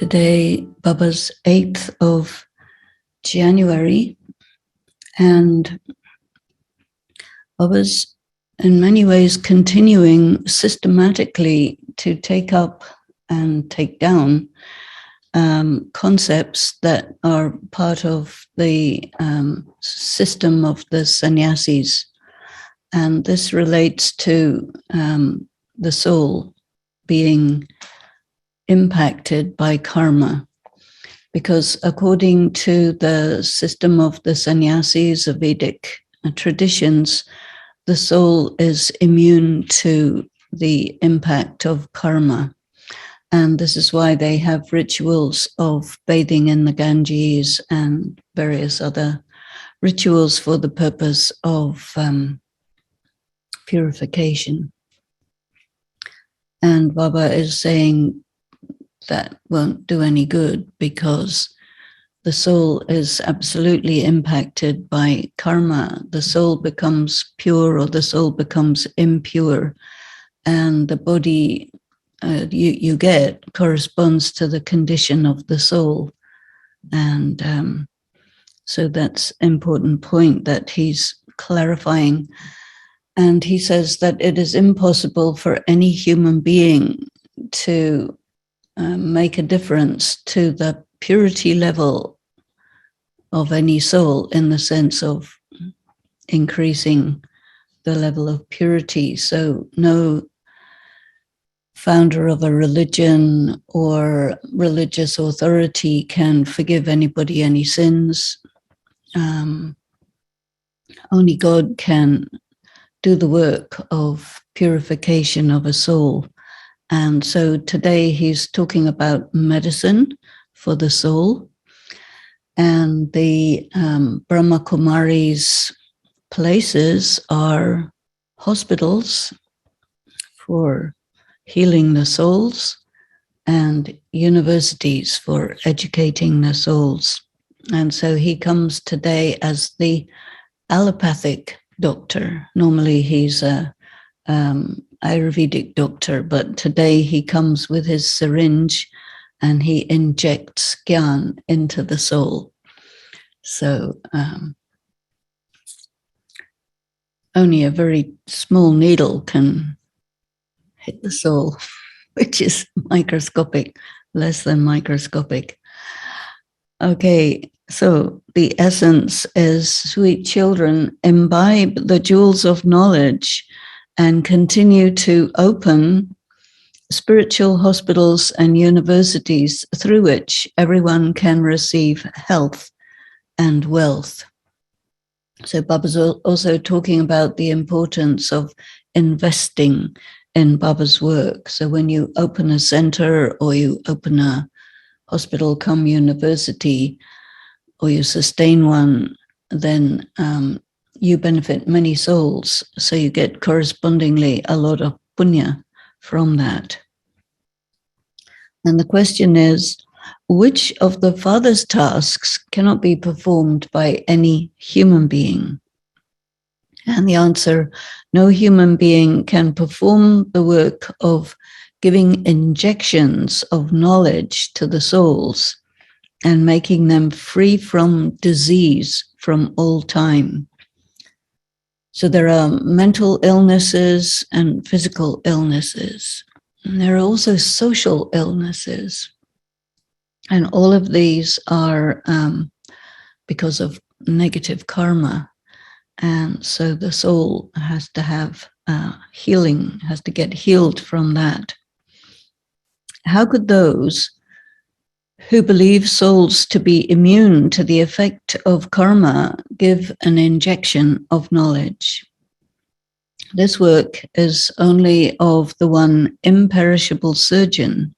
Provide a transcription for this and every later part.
Today, Baba's 8th of January, and Baba's in many ways continuing systematically to take up and take down concepts that are part of the system of the sannyasis. And this relates to the soul being impacted by karma, because according to the system of the sannyasis, the Vedic traditions, the soul is immune to the impact of karma. And this is why they have rituals of bathing in the Ganges and various other rituals for the purpose of purification. And Baba is saying that won't do any good because the soul is absolutely impacted by karma. The soul becomes pure or the soul becomes impure, and the body you get corresponds to the condition of the soul. And so that's an important point that he's clarifying. And he says that it is impossible for any human being to make a difference to the purity level of any soul in the sense of increasing the level of purity. So no founder of a religion or religious authority can forgive anybody any sins. Only God can do the work of purification of a soul. And so today he's talking about medicine for the soul. And the Brahma Kumaris places are hospitals for healing the souls and universities for educating the souls. And so he comes today as the allopathic doctor. Normally he's a Ayurvedic doctor, but today he comes with his syringe and he injects gyan into the soul. So only a very small needle can hit the soul, which is microscopic, less than microscopic. Okay, so the essence is, sweet children, imbibe the jewels of knowledge and continue to open spiritual hospitals and universities through which everyone can receive health and wealth. So Baba's also talking about the importance of investing in Baba's work. So when you open a center or you open a hospital come university or you sustain one, then you benefit many souls. So you get correspondingly a lot of punya from that. And the question is, which of the Father's tasks cannot be performed by any human being? And the answer, no human being can perform the work of giving injections of knowledge to the souls and making them free from disease from all time. So there are mental illnesses and physical illnesses. And there are also social illnesses. And all of these are because of negative karma. And so the soul has to have healing, has to get healed from that. How could those who believe souls to be immune to the effect of karma give an injection of knowledge? This work is only of the one imperishable surgeon.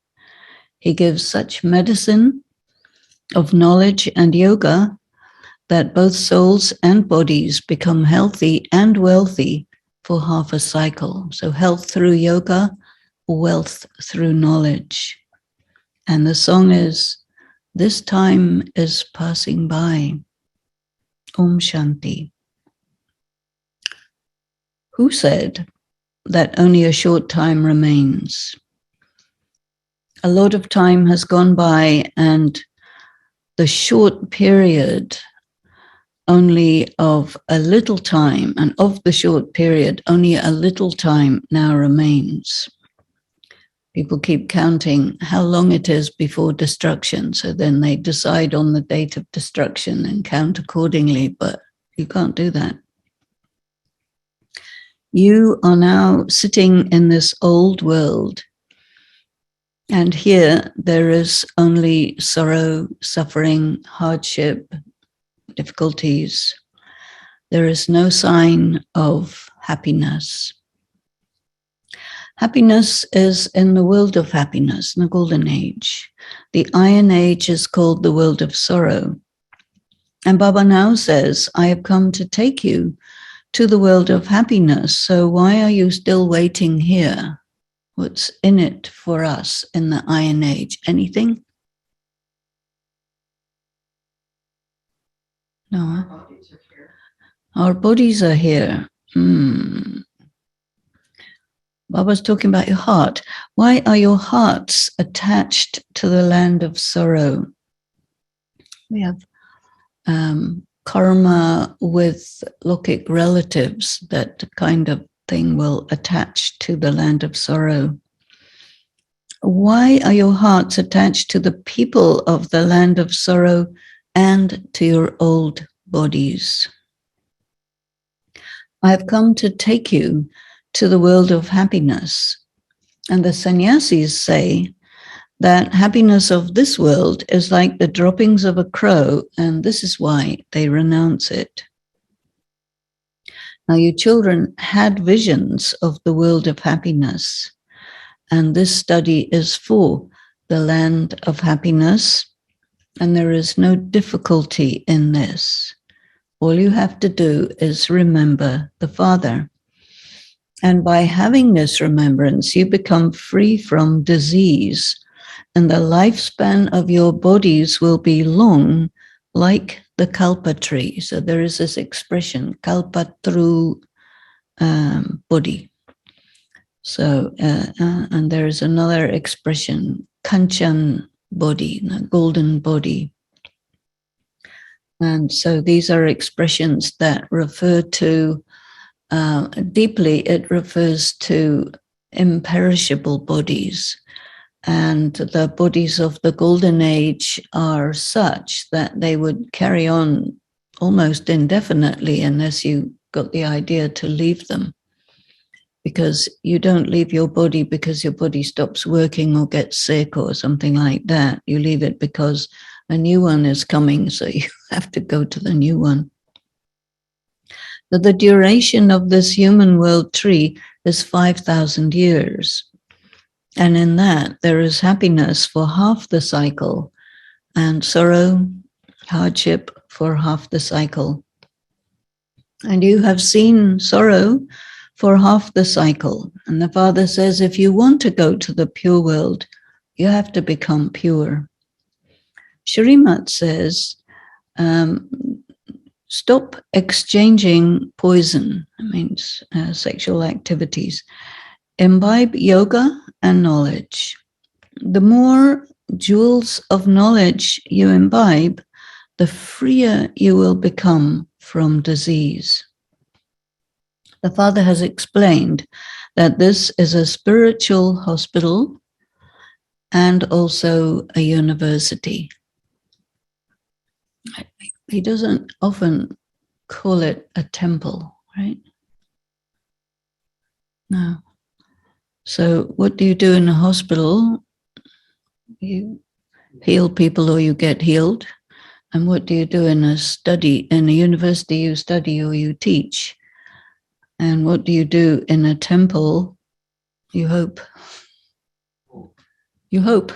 He gives such medicine of knowledge and yoga that both souls and bodies become healthy and wealthy for half a cycle. So health through yoga, wealth through knowledge. And the song is, "This time is passing by." Om Shanti. Who said that only a short time remains? a lot of time has gone by, and the short period only of a little time, and of the short period, only a little time now remains. People keep counting how long it is before destruction, so then they decide on the date of destruction and count accordingly, but you can't do that. You are now sitting in this old world, and here there is only sorrow, suffering, hardship, difficulties. There is no sign of happiness. Happiness is in the world of happiness, in the golden age. The iron age is called the world of sorrow. And Baba now says, I have come to take you to the world of happiness. So why are you still waiting here? What's in it for us in the iron age? Anything? No. Our bodies are here. Baba's talking about your heart. Why are your hearts attached to the land of sorrow? We have karma with Lokic relatives. That kind of thing will attach to the land of sorrow. Why are your hearts attached to the people of the land of sorrow and to your old bodies? I have come to take you to the world of happiness. And the sannyasis say that happiness of this world is like the droppings of a crow, and this is why they renounce it. Now, you children had visions of the world of happiness, and this study is for the land of happiness, and there is no difficulty in this. All you have to do is remember the Father. And by having this remembrance, you become free from disease, and the lifespan of your bodies will be long like the kalpa tree. So there is this expression, kalpatru body. So, and there is another expression, kanchan body, the golden body. And so these are expressions that refer to deeply, it refers to imperishable bodies. And the bodies of the golden age are such that they would carry on almost indefinitely unless you got the idea to leave them. Because you don't leave your body because your body stops working or gets sick or something like that. You leave it because a new one is coming, so you have to go to the new one. That the duration of this human world tree is 5,000 years. And in that, there is happiness for half the cycle and sorrow, hardship for half the cycle. And you have seen sorrow for half the cycle. And the Father says, if you want to go to the pure world, you have to become pure. Shrimat says, stop exchanging poison, that means sexual activities. Imbibe yoga and knowledge. The more jewels of knowledge you imbibe, the freer you will become from disease. The Father has explained that this is a spiritual hospital and also a university. He doesn't often call it a temple, right? No. So what do you do in a hospital? You heal people or you get healed. And what do you do in a study? In a university, you study or you teach. And what do you do in a temple? You hope. You hope.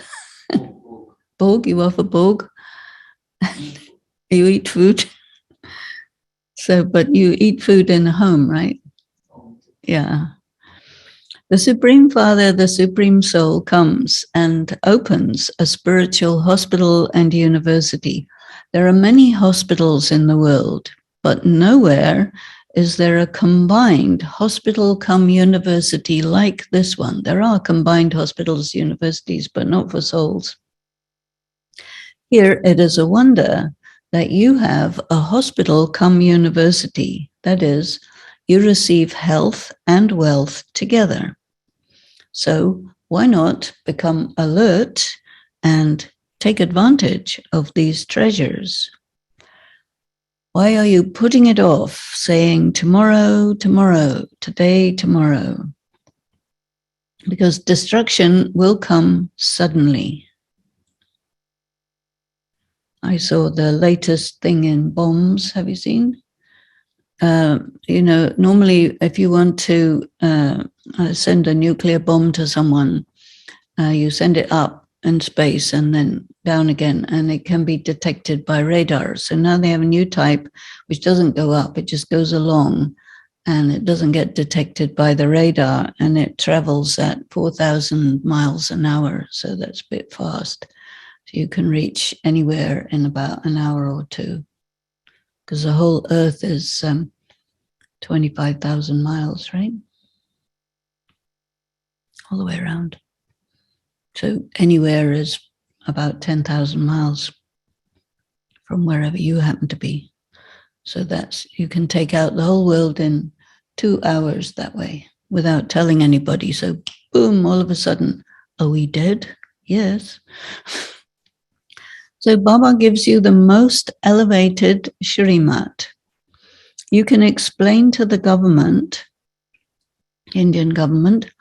Bhog, you offer bhog. You eat food. So, but you eat food in a home, right? Yeah. The Supreme Father, the Supreme Soul, comes and opens a spiritual hospital and university. There are many hospitals in the world. but nowhere is there a combined hospital come university like this one. There are combined hospitals, universities, but not for souls. Here it is a wonder that you have a hospital come university. That is, you receive health and wealth together. So why not become alert and take advantage of these treasures? Why are you putting it off, saying tomorrow, tomorrow, today, tomorrow? Because destruction will come suddenly. I saw the latest thing in bombs. Have you seen? Normally if you want to send a nuclear bomb to someone, you send it up in space and then down again, and it can be detected by radar. So now they have a new type which doesn't go up, it just goes along, and it doesn't get detected by the radar, and it travels at 4,000 miles an hour. So that's a bit fast. So you can reach anywhere in about an hour or two, because the whole Earth is 25,000 miles, right? All the way around. So anywhere is about 10,000 miles from wherever you happen to be. So you can take out the whole world in 2 hours that way without telling anybody. So boom, all of a sudden, are we dead? Yes. So Baba gives you the most elevated Shrimat. You can explain to the government, Indian government,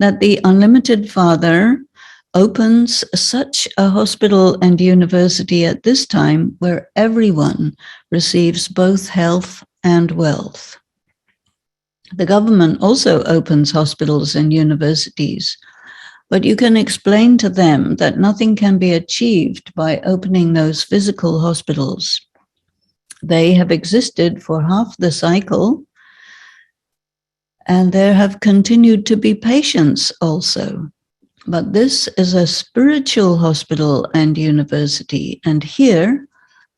that the Unlimited Father opens such a hospital and university at this time where everyone receives both health and wealth. The government also opens hospitals and universities, but you can explain to them that nothing can be achieved by opening those physical hospitals. They have existed for half the cycle, and there have continued to be patients also. But this is a spiritual hospital and university, and here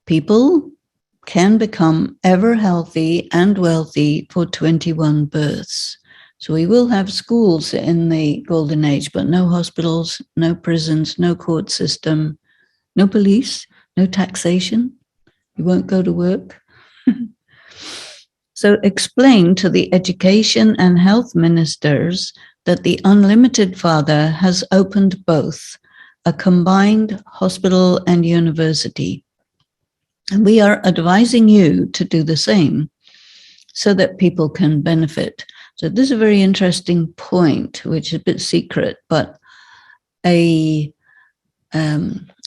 people can become ever healthy and wealthy for 21 births. So we will have schools in the Golden Age, but no hospitals, no prisons, no court system, no police, no taxation. You won't go to work. So explain to the education and health ministers that the Unlimited Father has opened both, a combined hospital and university. And we are advising you to do the same so that people can benefit. So this is a very interesting point, which is a bit secret, but a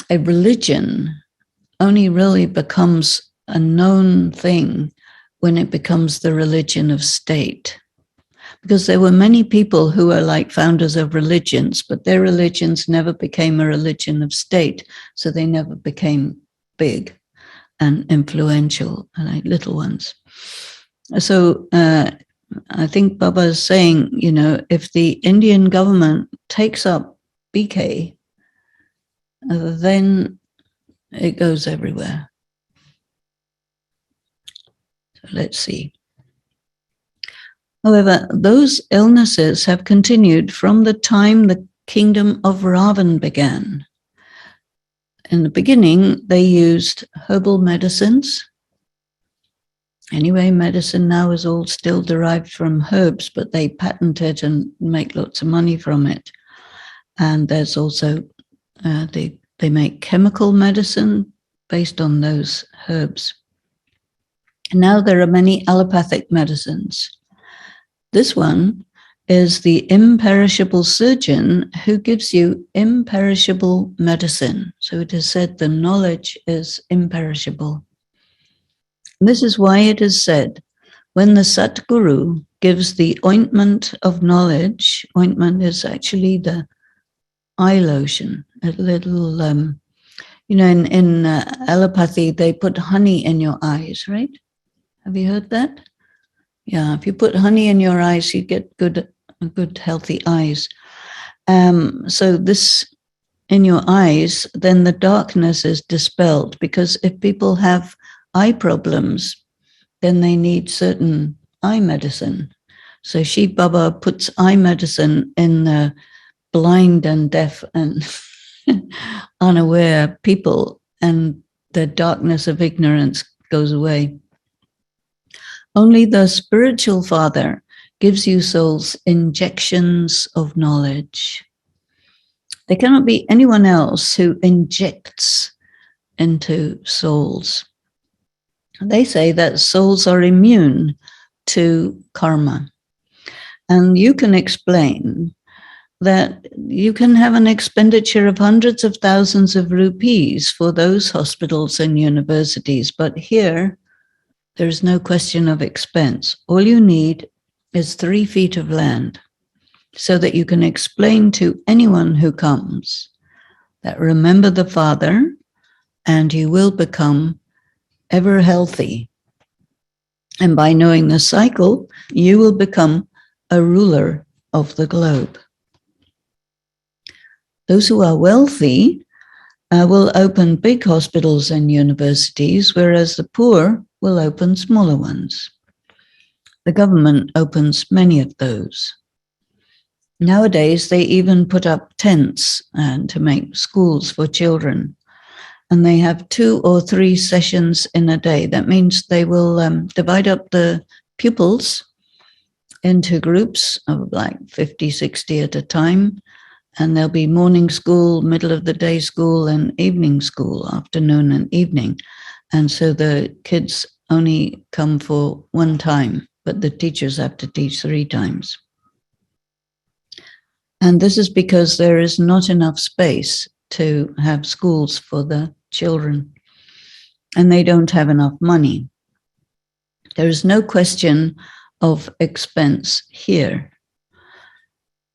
religion only really becomes a known thing when it becomes the religion of state. Because there were many people who are like founders of religions, but their religions never became a religion of state, so they never became big and influential, like little ones. So I think Baba is saying, if the Indian government takes up BK, then it goes everywhere. So let's see. However, those illnesses have continued from the time the kingdom of Ravan began. In the beginning, they used herbal medicines. Anyway, medicine now is all still derived from herbs, but they patent it and make lots of money from it. And there's also, they make chemical medicine based on those herbs. And now there are many allopathic medicines. This one is the imperishable surgeon who gives you imperishable medicine. So it is said the knowledge is imperishable. And this is why it is said, when the Satguru gives the ointment of knowledge, ointment is actually the eye lotion, a little, in allopathy, they put honey in your eyes, right? Have you heard that? Yeah, if you put honey in your eyes, you get good, healthy eyes. So this in your eyes, then the darkness is dispelled, because if people have eye problems, then they need certain eye medicine. So Shiv Baba puts eye medicine in the blind and deaf and unaware people, and the darkness of ignorance goes away. Only the spiritual father gives you souls injections of knowledge. There cannot be anyone else who injects into souls. They say that souls are immune to karma. And you can explain that you can have an expenditure of hundreds of thousands of rupees for those hospitals and universities, but here there's no question of expense. All you need is 3 feet of land so that you can explain to anyone who comes that remember the Father and you will become ever healthy. And by knowing the cycle, you will become a ruler of the globe. Those who are wealthy will open big hospitals and universities, whereas the poor will open smaller ones. The government opens many of those. Nowadays, they even put up tents to make schools for children. And they have 2 or 3 sessions in a day. That means they will divide up the pupils into groups of like 50, 60 at a time. And there'll be morning school, middle of the day school, and evening school, afternoon and evening. And so the kids only come for 1 time, but the teachers have to teach 3 times. And this is because there is not enough space to have schools for the children, and they don't have enough money. There is no question of expense here.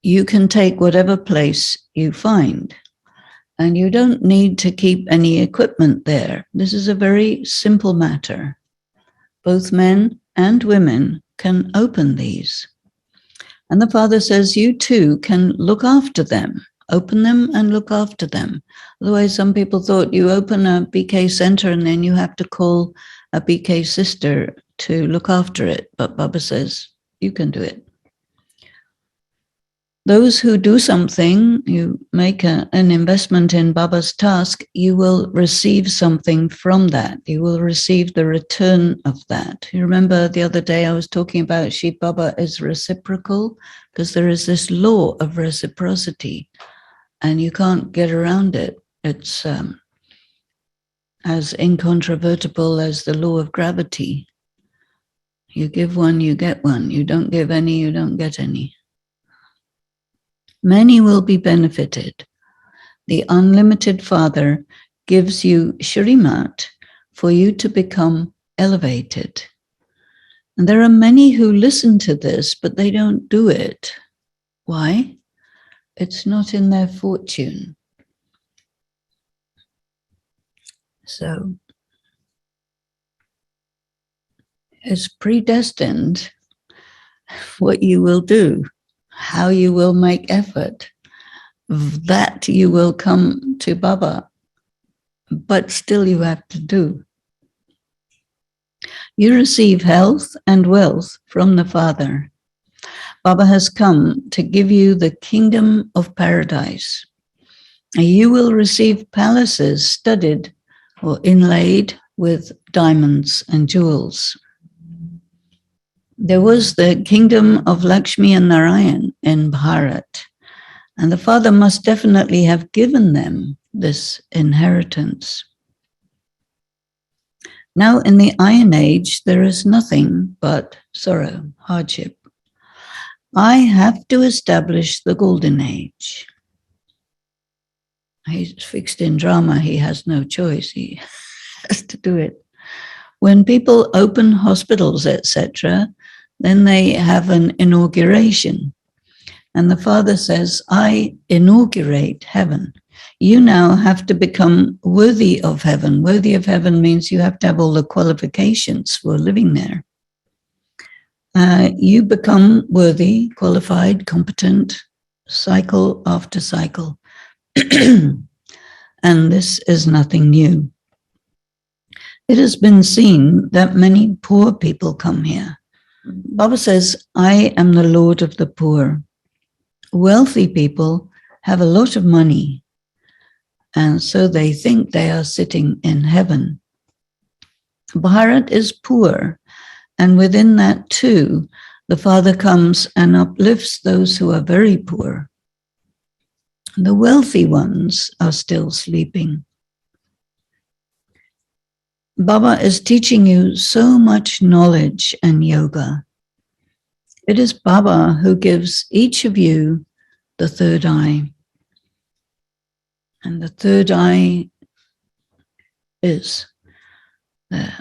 You can take whatever place you find, and you don't need to keep any equipment there. This is a very simple matter. Both men and women can open these. And the Father says, you too can look after them, open them and look after them. Otherwise, some people thought you open a BK center and then you have to call a BK sister to look after it. But Baba says, you can do it. Those who do something, you make an investment in Baba's task, you will receive something from that. You will receive the return of that. You remember the other day I was talking about Shiv Baba is reciprocal, because there is this law of reciprocity and you can't get around it. It's as incontrovertible as the law of gravity. You give one, you get one. You don't give any, you don't get any. Many will be benefited. The unlimited Father gives you Shrimat for you to become elevated. And there are many who listen to this, but they don't do it. Why? It's not in their fortune. So it's predestined what you will do, how you will make effort, that you will come to Baba, but still you have to do. You receive health and wealth from the Father. Baba has come to give you the kingdom of paradise. You will receive palaces studded or inlaid with diamonds and jewels. There was the kingdom of Lakshmi and Narayan in Bharat, and the Father must definitely have given them this inheritance. Now in the Iron Age, there is nothing but sorrow, hardship. I have to establish the Golden Age. He's fixed in drama, he has no choice, he has to do it. When people open hospitals, etc., then they have an inauguration. And the Father says, I inaugurate heaven. You now have to become worthy of heaven. Worthy of heaven means you have to have all the qualifications for living there. You become worthy, qualified, competent, cycle after cycle. And this is nothing new. It has been seen that many poor people come here. Baba says, I am the Lord of the poor. Wealthy people have a lot of money, and so they think they are sitting in heaven. Bharat is poor, and within that too, the Father comes and uplifts those who are very poor. The wealthy ones are still sleeping. Baba is teaching you so much knowledge and yoga. It is Baba who gives each of you the third eye. And the third eye is the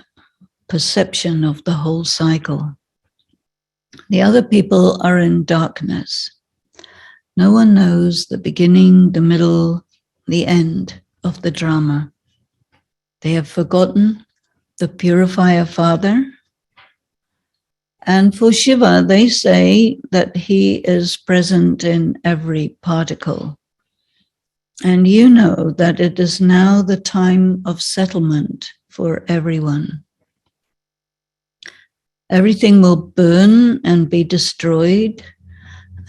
perception of the whole cycle. The other people are in darkness. No one knows the beginning, the middle, the end of the drama. They have forgotten the purifier Father. And for Shiva, they say that he is present in every particle. And you know that it is now the time of settlement for everyone. Everything will burn and be destroyed,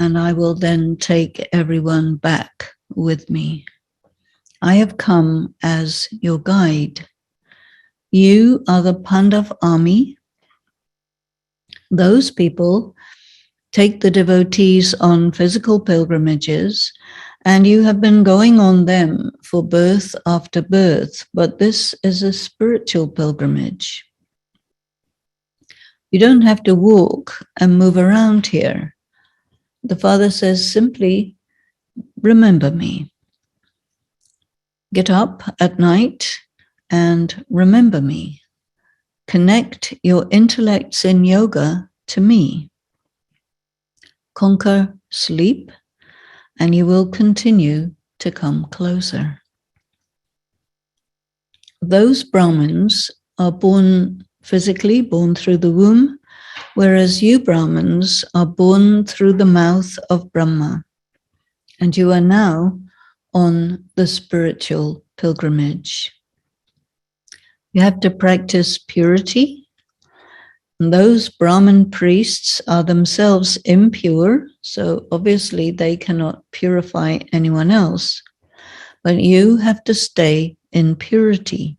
and I will then take everyone back with me. I have come as your guide. You are the Pandav army. Those people take the devotees on physical pilgrimages, and you have been going on them for birth after birth, but this is a spiritual pilgrimage. You don't have to walk and move around here. The Father says simply, remember me. Get up at night and remember me. Connect your intellects in yoga to me. Conquer sleep, and you will continue to come closer. Those Brahmins are born physically, born through the womb, whereas you Brahmins are born through the mouth of Brahma. And you are now on the spiritual pilgrimage. You have to practice purity. And those Brahmin priests are themselves impure, so obviously they cannot purify anyone else. But you have to stay in purity.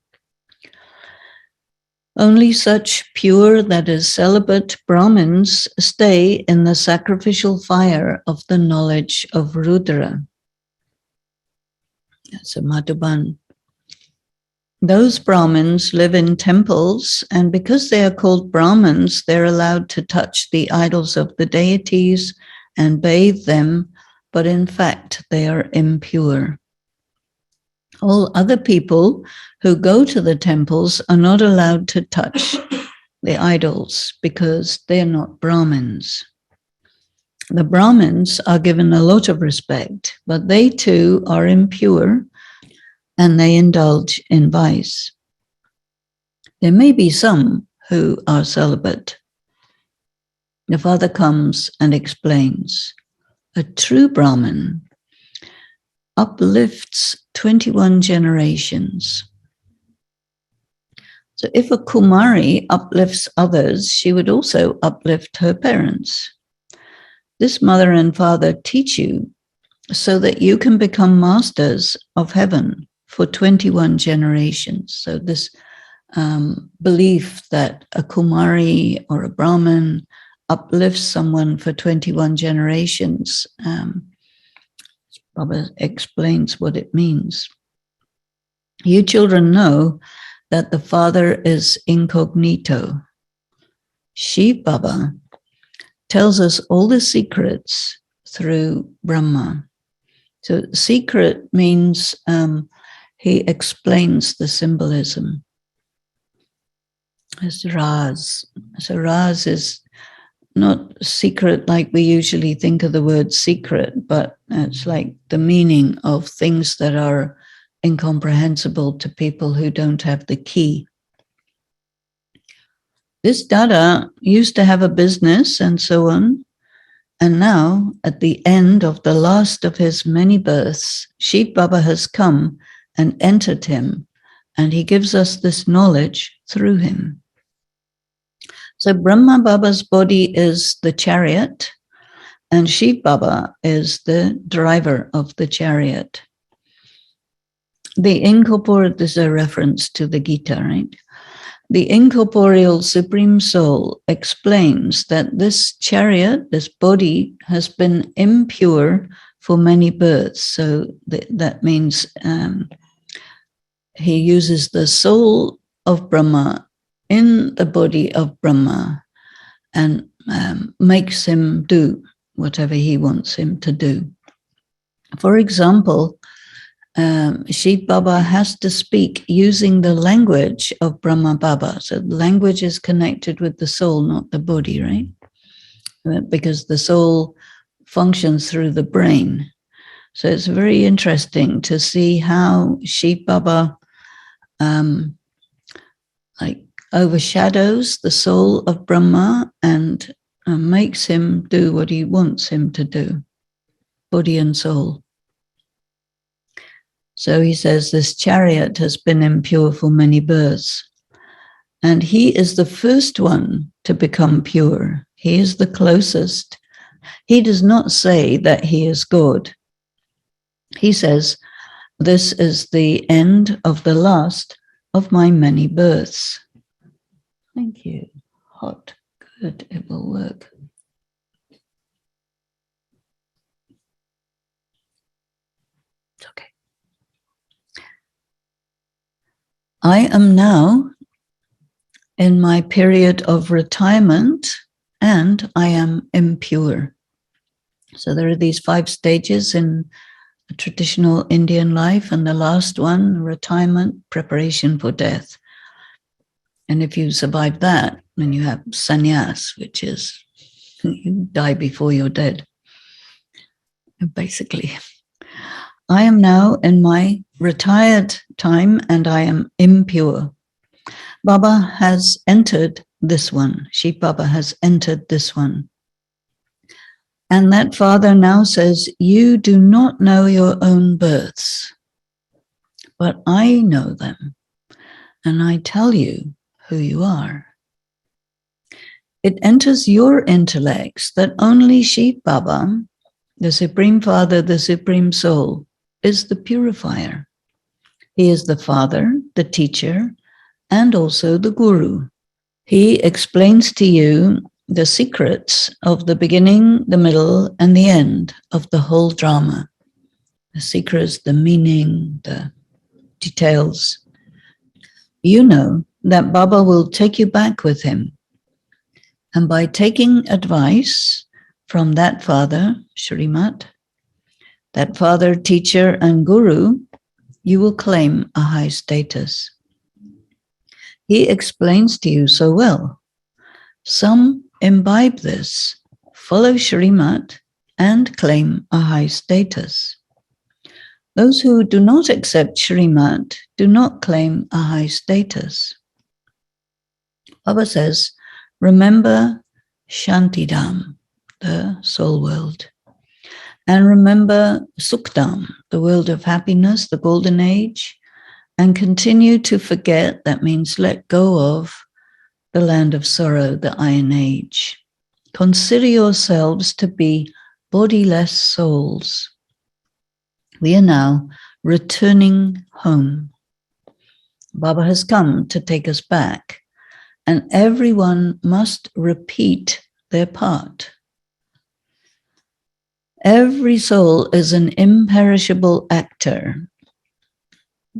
Only such pure, that is celibate Brahmins stay in the sacrificial fire of the knowledge of Rudra. That's a Madhuban. Those Brahmins live in temples, and because they are called Brahmins, they're allowed to touch the idols of the deities and bathe them, but in fact they are impure. All other people who go to the temples are not allowed to touch the idols because they're not Brahmins. The Brahmins are given a lot of respect, but they too are impure and they indulge in vice. There may be some who are celibate. The Father comes and explains, a true Brahmin uplifts 21 generations. So if a Kumari uplifts others, she would also uplift her parents. This mother and father teach you so that you can become masters of heaven for 21 generations. So this belief that a Kumari or a Brahmin uplifts someone for 21 generations, Baba explains what it means. You children know that the Father is incognito. Shiv Baba tells us all the secrets through Brahma. So secret means he explains the symbolism. It's Raz. So Raz is not secret like we usually think of the word secret, but it's like the meaning of things that are incomprehensible to people who don't have the key. This Dada used to have a business and so on, and now at the end of the last of his many births, Shiv Baba has come and entered him And he gives us this knowledge through him. So Brahma Baba's body is the chariot, and Shiv Baba is the driver of the chariot. The incorporeal, this is a reference to the Gita, right? The incorporeal Supreme Soul explains that this chariot, this body, has been impure for many births. So that means he uses the soul of Brahma in the body of Brahma and makes him do whatever he wants him to do. For example, Shiv Baba has to speak using the language of Brahma Baba. So the language is connected with the soul, not the body, right? Because the soul functions through the brain. So it's very interesting to see how Shiv Baba overshadows the soul of Brahma and makes him do what he wants him to do, body and soul. So he says this chariot has been impure for many births, and he is the first one to become pure. He is the closest. He does not say that he is God. He says, this is the end of the last of my many births. Thank you. Hot. Good. It will work. It's okay. I am now in my period of retirement and I am impure. So there are these 5 stages in a traditional Indian life, and the last one, retirement, preparation for death. And if you survive that, then you have sannyas, which is you die before you're dead. Basically, I am now in my retired time and I am impure. Baba has entered this one. Shiv Baba has entered this one. And that father now says, you do not know your own births, but I know them. And I tell you who you are. It enters your intellects that only Shiv Baba, the Supreme Father, the Supreme Soul, is the purifier. He is the father, the teacher, and also the guru. He explains to you the secrets of the beginning, the middle, and the end of the whole drama. The secrets, the meaning, the details. You know that Baba will take you back with him. And by taking advice from that father, Shrimat, that father, teacher, and guru, you will claim a high status. He explains to you so well. Some imbibe this, follow Shrimat, and claim a high status. Those who do not accept Shrimat do not claim a high status. Baba says, remember Shantidam, the soul world, and remember Sukhdam, the world of happiness, the golden age, and continue to forget, that means let go of, the land of sorrow, the iron age. Consider yourselves to be bodiless souls. We are now returning home. Baba has come to take us back, and everyone must repeat their part. Every soul is an imperishable actor.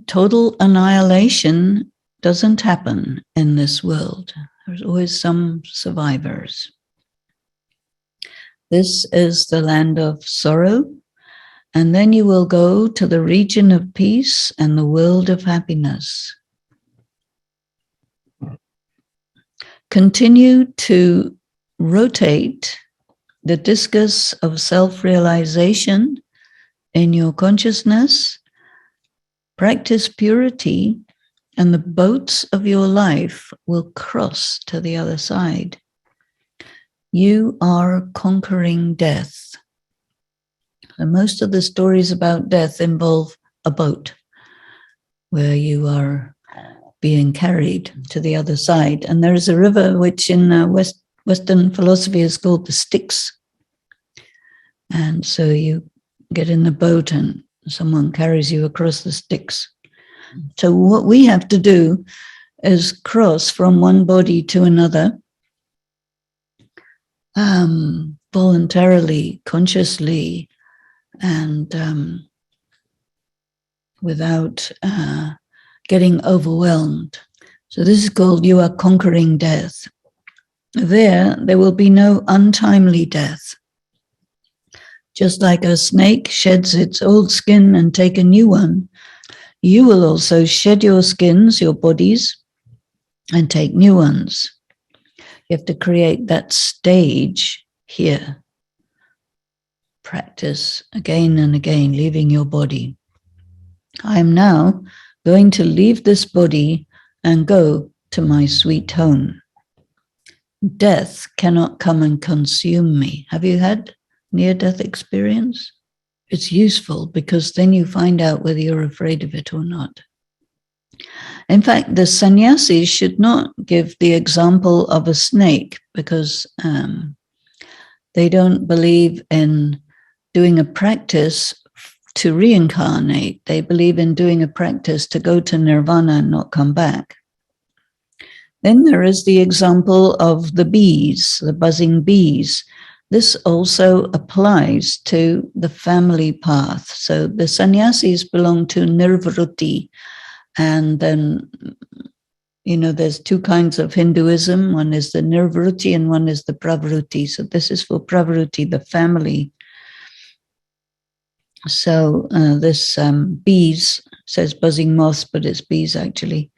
Total annihilation doesn't happen in this world. There's always some survivors. This is the land of sorrow, and then you will go to the region of peace and the world of happiness. Continue to rotate the discus of self-realization in your consciousness, practice purity, and the boats of your life will cross to the other side. You are conquering death. And most of the stories about death involve a boat where you are being carried to the other side. And there is a river which in Western philosophy is called the Styx. And so you get in the boat and someone carries you across the Styx. So what we have to do is cross from one body to another, voluntarily, consciously, and without getting overwhelmed. So this is called you are conquering death. There will be no untimely death. Just like a snake sheds its old skin and take a new one, you will also shed your skins, your bodies, and take new ones. You have to create that stage here. Practice again and again, leaving your body. I am now going to leave this body and go to my sweet home. Death cannot come and consume me. Have you had near-death experience? It's useful because then you find out whether you're afraid of it or not. In fact, the sannyasis should not give the example of a snake because they don't believe in doing a practice to reincarnate. They believe in doing a practice to go to nirvana and not come back. Then there is the example of the bees, the buzzing bees. This also applies to the family path. So the sannyasis belong to nirvruti. And then, there's two kinds of Hinduism. One is the nirvruti and one is the pravruti. So this is for pravruti, the family. So this bees, says buzzing moths, but it's bees actually.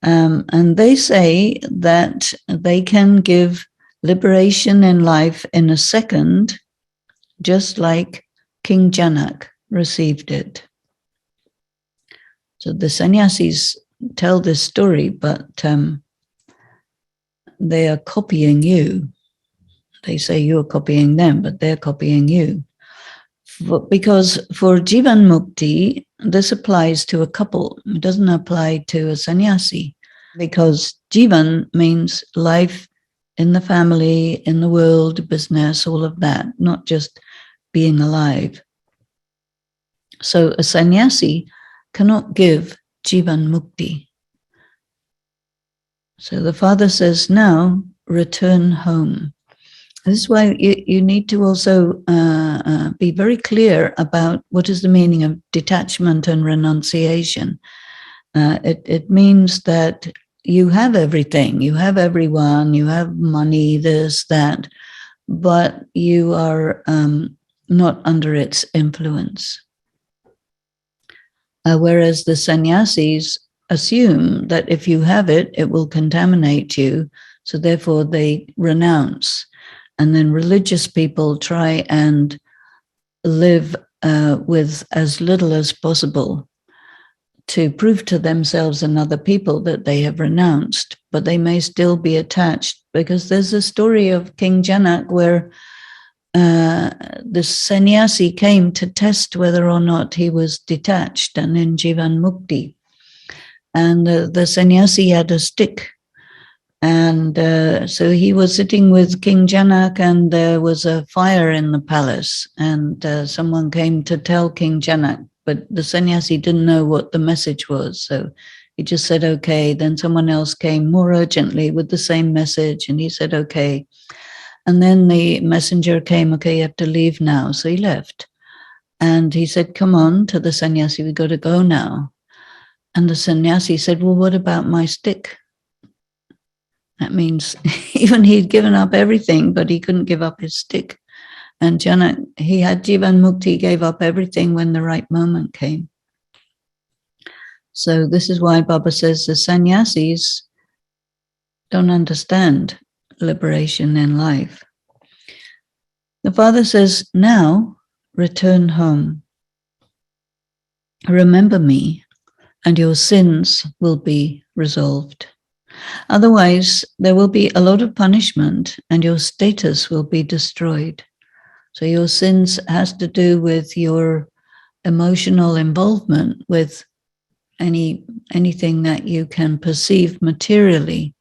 And they say that they can give liberation in life in a second, just like King Janak received it. So the sannyasis tell this story, but they are copying you. They say you're copying them, but they're copying you. Because for Jivan Mukti, this applies to a couple. It doesn't apply to a sannyasi, because Jivan means life in the family, in the world, business, all of that, not just being alive. So a sannyasi cannot give Jivan Mukti. So the father says, now return home. This is why you need to also be very clear about what is the meaning of detachment and renunciation. It means that you have everything, you have everyone, you have money, this, that, but you are not under its influence. Whereas the sannyasis assume that if you have it, it will contaminate you, so therefore they renounce. And then religious people try and live with as little as possible to prove to themselves and other people that they have renounced, but they may still be attached, because there's a story of King Janak where the sannyasi came to test whether or not he was detached and in Jivan Mukti. And the sannyasi had a stick. And so he was sitting with King Janak, and there was a fire in the palace. And someone came to tell King Janak, but the sannyasi didn't know what the message was. So he just said, okay. Then someone else came more urgently with the same message, and he said, okay. And then the messenger came, okay, you have to leave now. So he left. And he said, come on, to the sannyasi, we got to go now. And the sannyasi said, well, what about my stick? That means even he'd given up everything, but he couldn't give up his stick. And Janak, he had Jivan Mukti, gave up everything when the right moment came. So this is why Baba says the sannyasis don't understand liberation in life. The father says, now return home. Remember me, and your sins will be resolved. Otherwise, there will be a lot of punishment and your status will be destroyed. So your sins has to do with your emotional involvement with anything that you can perceive materially.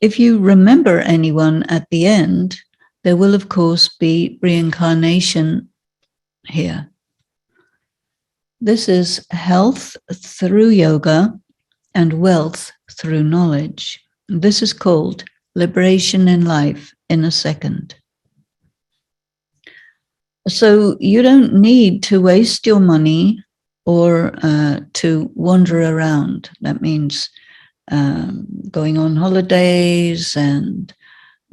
If you remember anyone at the end, there will of course be reincarnation here. This is health through yoga and wealth through knowledge. This is called liberation in life in a second. So you don't need to waste your money or to wander around. That means going on holidays and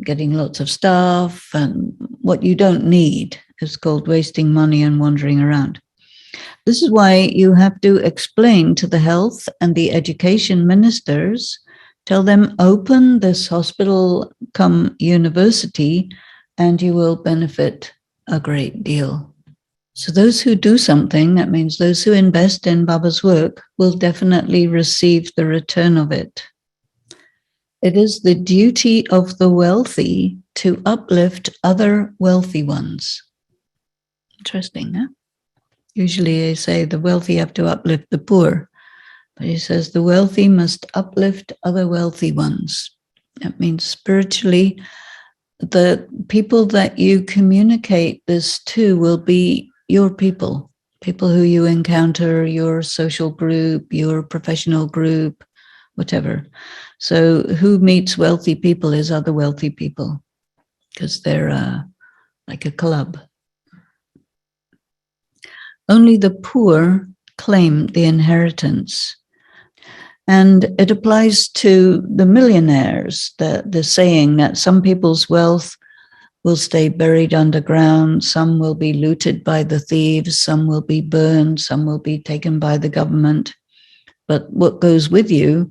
getting lots of stuff, and what you don't need is called wasting money and wandering around. This is why you have to explain to the health and the education ministers, tell them, open this hospital come university and you will benefit a great deal. So those who do something, that means those who invest in Baba's work, will definitely receive the return of it. It is the duty of the wealthy to uplift other wealthy ones. Interesting, huh? Usually they say the wealthy have to uplift the poor, but he says the wealthy must uplift other wealthy ones. That means spiritually, the people that you communicate this to will be your people who you encounter, your social group, your professional group, whatever. So who meets wealthy people is other wealthy people, because they're like a club. Only the poor claim the inheritance. And it applies to the millionaires, the saying that some people's wealth will stay buried underground, some will be looted by the thieves, some will be burned, some will be taken by the government. But what goes with you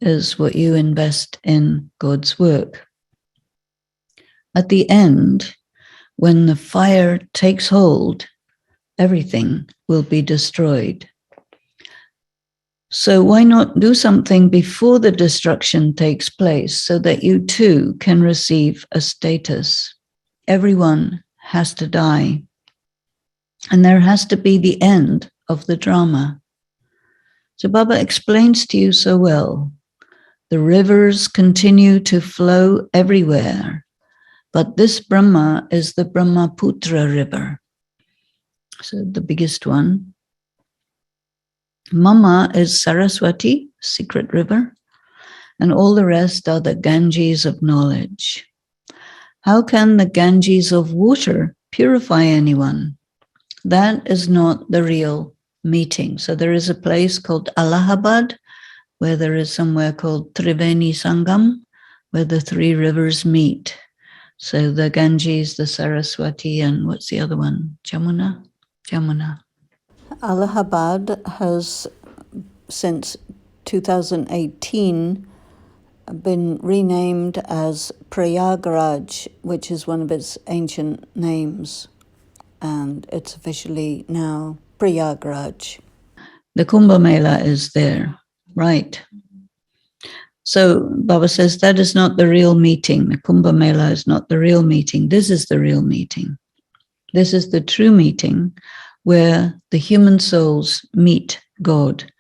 is what you invest in God's work. At the end, when the fire takes hold, everything will be destroyed. So why not do something before the destruction takes place so that you too can receive a status? Everyone has to die. And there has to be the end of the drama. So Baba explains to you so well. The rivers continue to flow everywhere, but this Brahma is the Brahmaputra river. So the biggest one. Mama is Saraswati, secret river, and all the rest are the Ganges of knowledge. How can the Ganges of water purify anyone? That is not the real meeting. So there is a place called Allahabad, where there is somewhere called Triveni Sangam, where the three rivers meet. So the Ganges, the Saraswati, and what's the other one? Jamuna? Allahabad has, since 2018, been renamed as Prayagraj, which is one of its ancient names. And it's officially now Prayagraj. The Kumbh Mela is there, right? So Baba says that is not the real meeting. The Kumbh Mela is not the real meeting. This is the real meeting. This is the true meeting where the human souls meet God.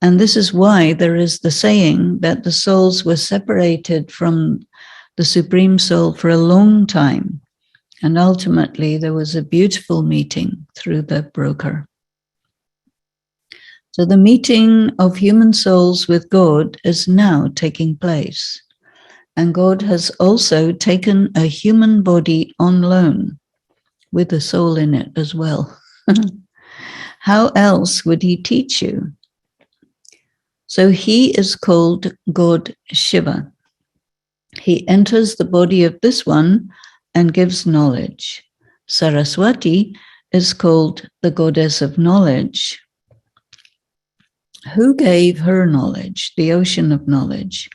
And this is why there is the saying that the souls were separated from the Supreme Soul for a long time. And ultimately, there was a beautiful meeting through the broker. So the meeting of human souls with God is now taking place. And God has also taken a human body on loan with a soul in it as well. How else would he teach you? So he is called God Shiva. He enters the body of this one and gives knowledge. Saraswati is called the goddess of knowledge. Who gave her knowledge, the ocean of knowledge?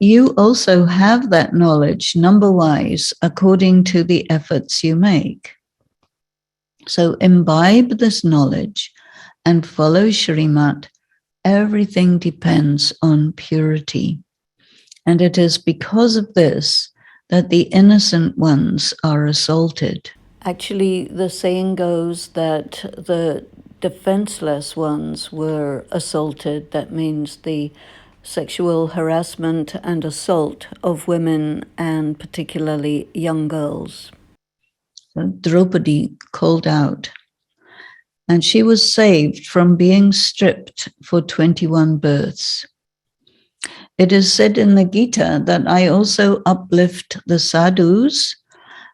You also have that knowledge number-wise according to the efforts you make. So imbibe this knowledge and follow Shrimat. Everything depends on purity. And it is because of this that the innocent ones are assaulted. Actually, the saying goes that the defenseless ones were assaulted. That means the sexual harassment and assault of women, and particularly young girls. So Draupadi called out, and she was saved from being stripped for 21 births. It is said in the Gita that I also uplift the sadhus,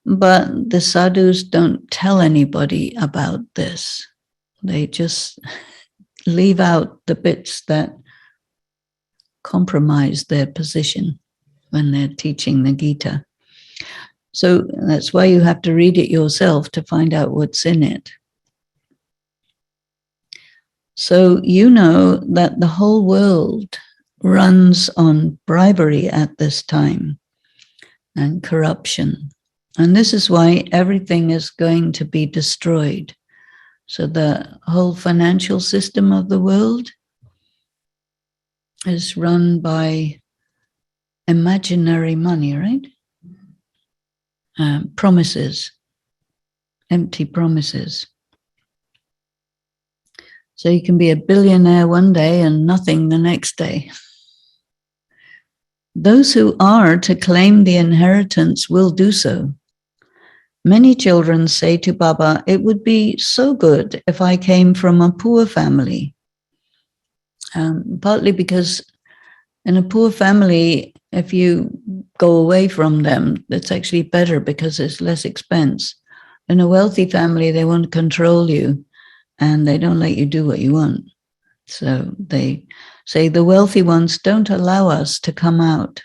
but the sadhus don't tell anybody about this. They just leave out the bits that compromise their position when they're teaching the Gita. So that's why you have to read it yourself to find out what's in it. So you know that the whole world runs on bribery at this time and corruption. And this is why everything is going to be destroyed. So the whole financial system of the world is run by imaginary money, right? Promises, empty promises. So you can be a billionaire one day and nothing the next day. Those who are to claim the inheritance will do so. Many children say to Baba, it would be so good if I came from a poor family. Partly because in a poor family, if you go away from them, it's actually better because it's less expense. In a wealthy family, they want to control you and they don't let you do what you want. So they say the wealthy ones don't allow us to come out.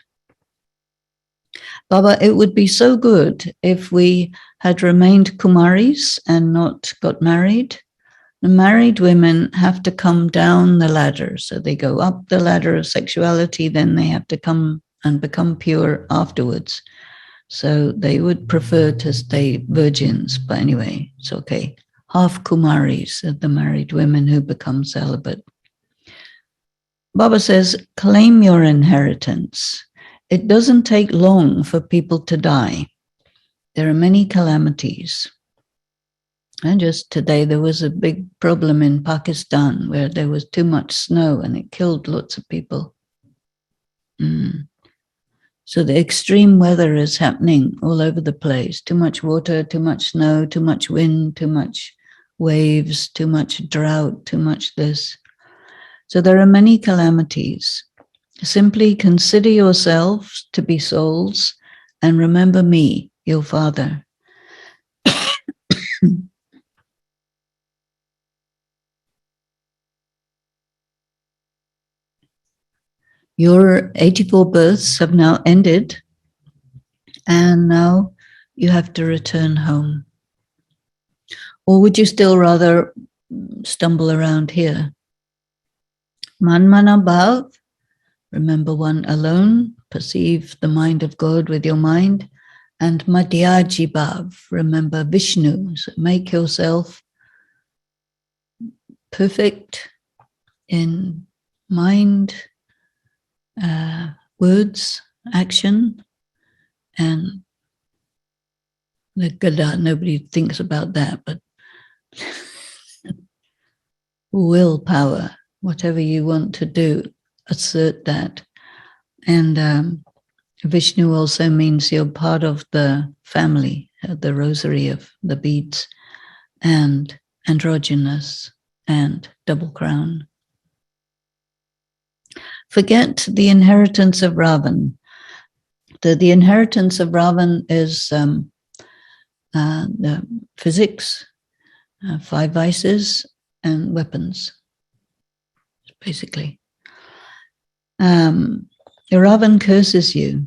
Baba, it would be so good if we had remained Kumaris and not got married. The married women have to come down the ladder. So they go up the ladder of sexuality, then they have to come and become pure afterwards. So they would prefer to stay virgins. But anyway, it's okay. Half Kumaris are the married women who become celibate. Baba says, claim your inheritance. It doesn't take long for people to die. There are many calamities. And just today, there was a big problem in Pakistan where there was too much snow and it killed lots of people. So the extreme weather is happening all over the place. Too much water, too much snow, too much wind, too much waves, too much drought, too much this. So there are many calamities. Simply consider yourselves to be souls and remember me, your father. Your 84 births have now ended, and now you have to return home. Or would you still rather stumble around here? Manmana Bhav, remember one alone, perceive the mind of God with your mind. And Madhyaji Bhav, remember Vishnu. So make yourself perfect in mind, words, action, and the Gita. Nobody thinks about that, but willpower, whatever you want to do, assert that. And Vishnu also means you're part of the family, the rosary of the beads, and androgynous and double crown. Forget the inheritance of Ravan. The inheritance of Ravan is the physics, 5 vices, and weapons, basically. Ravan curses you.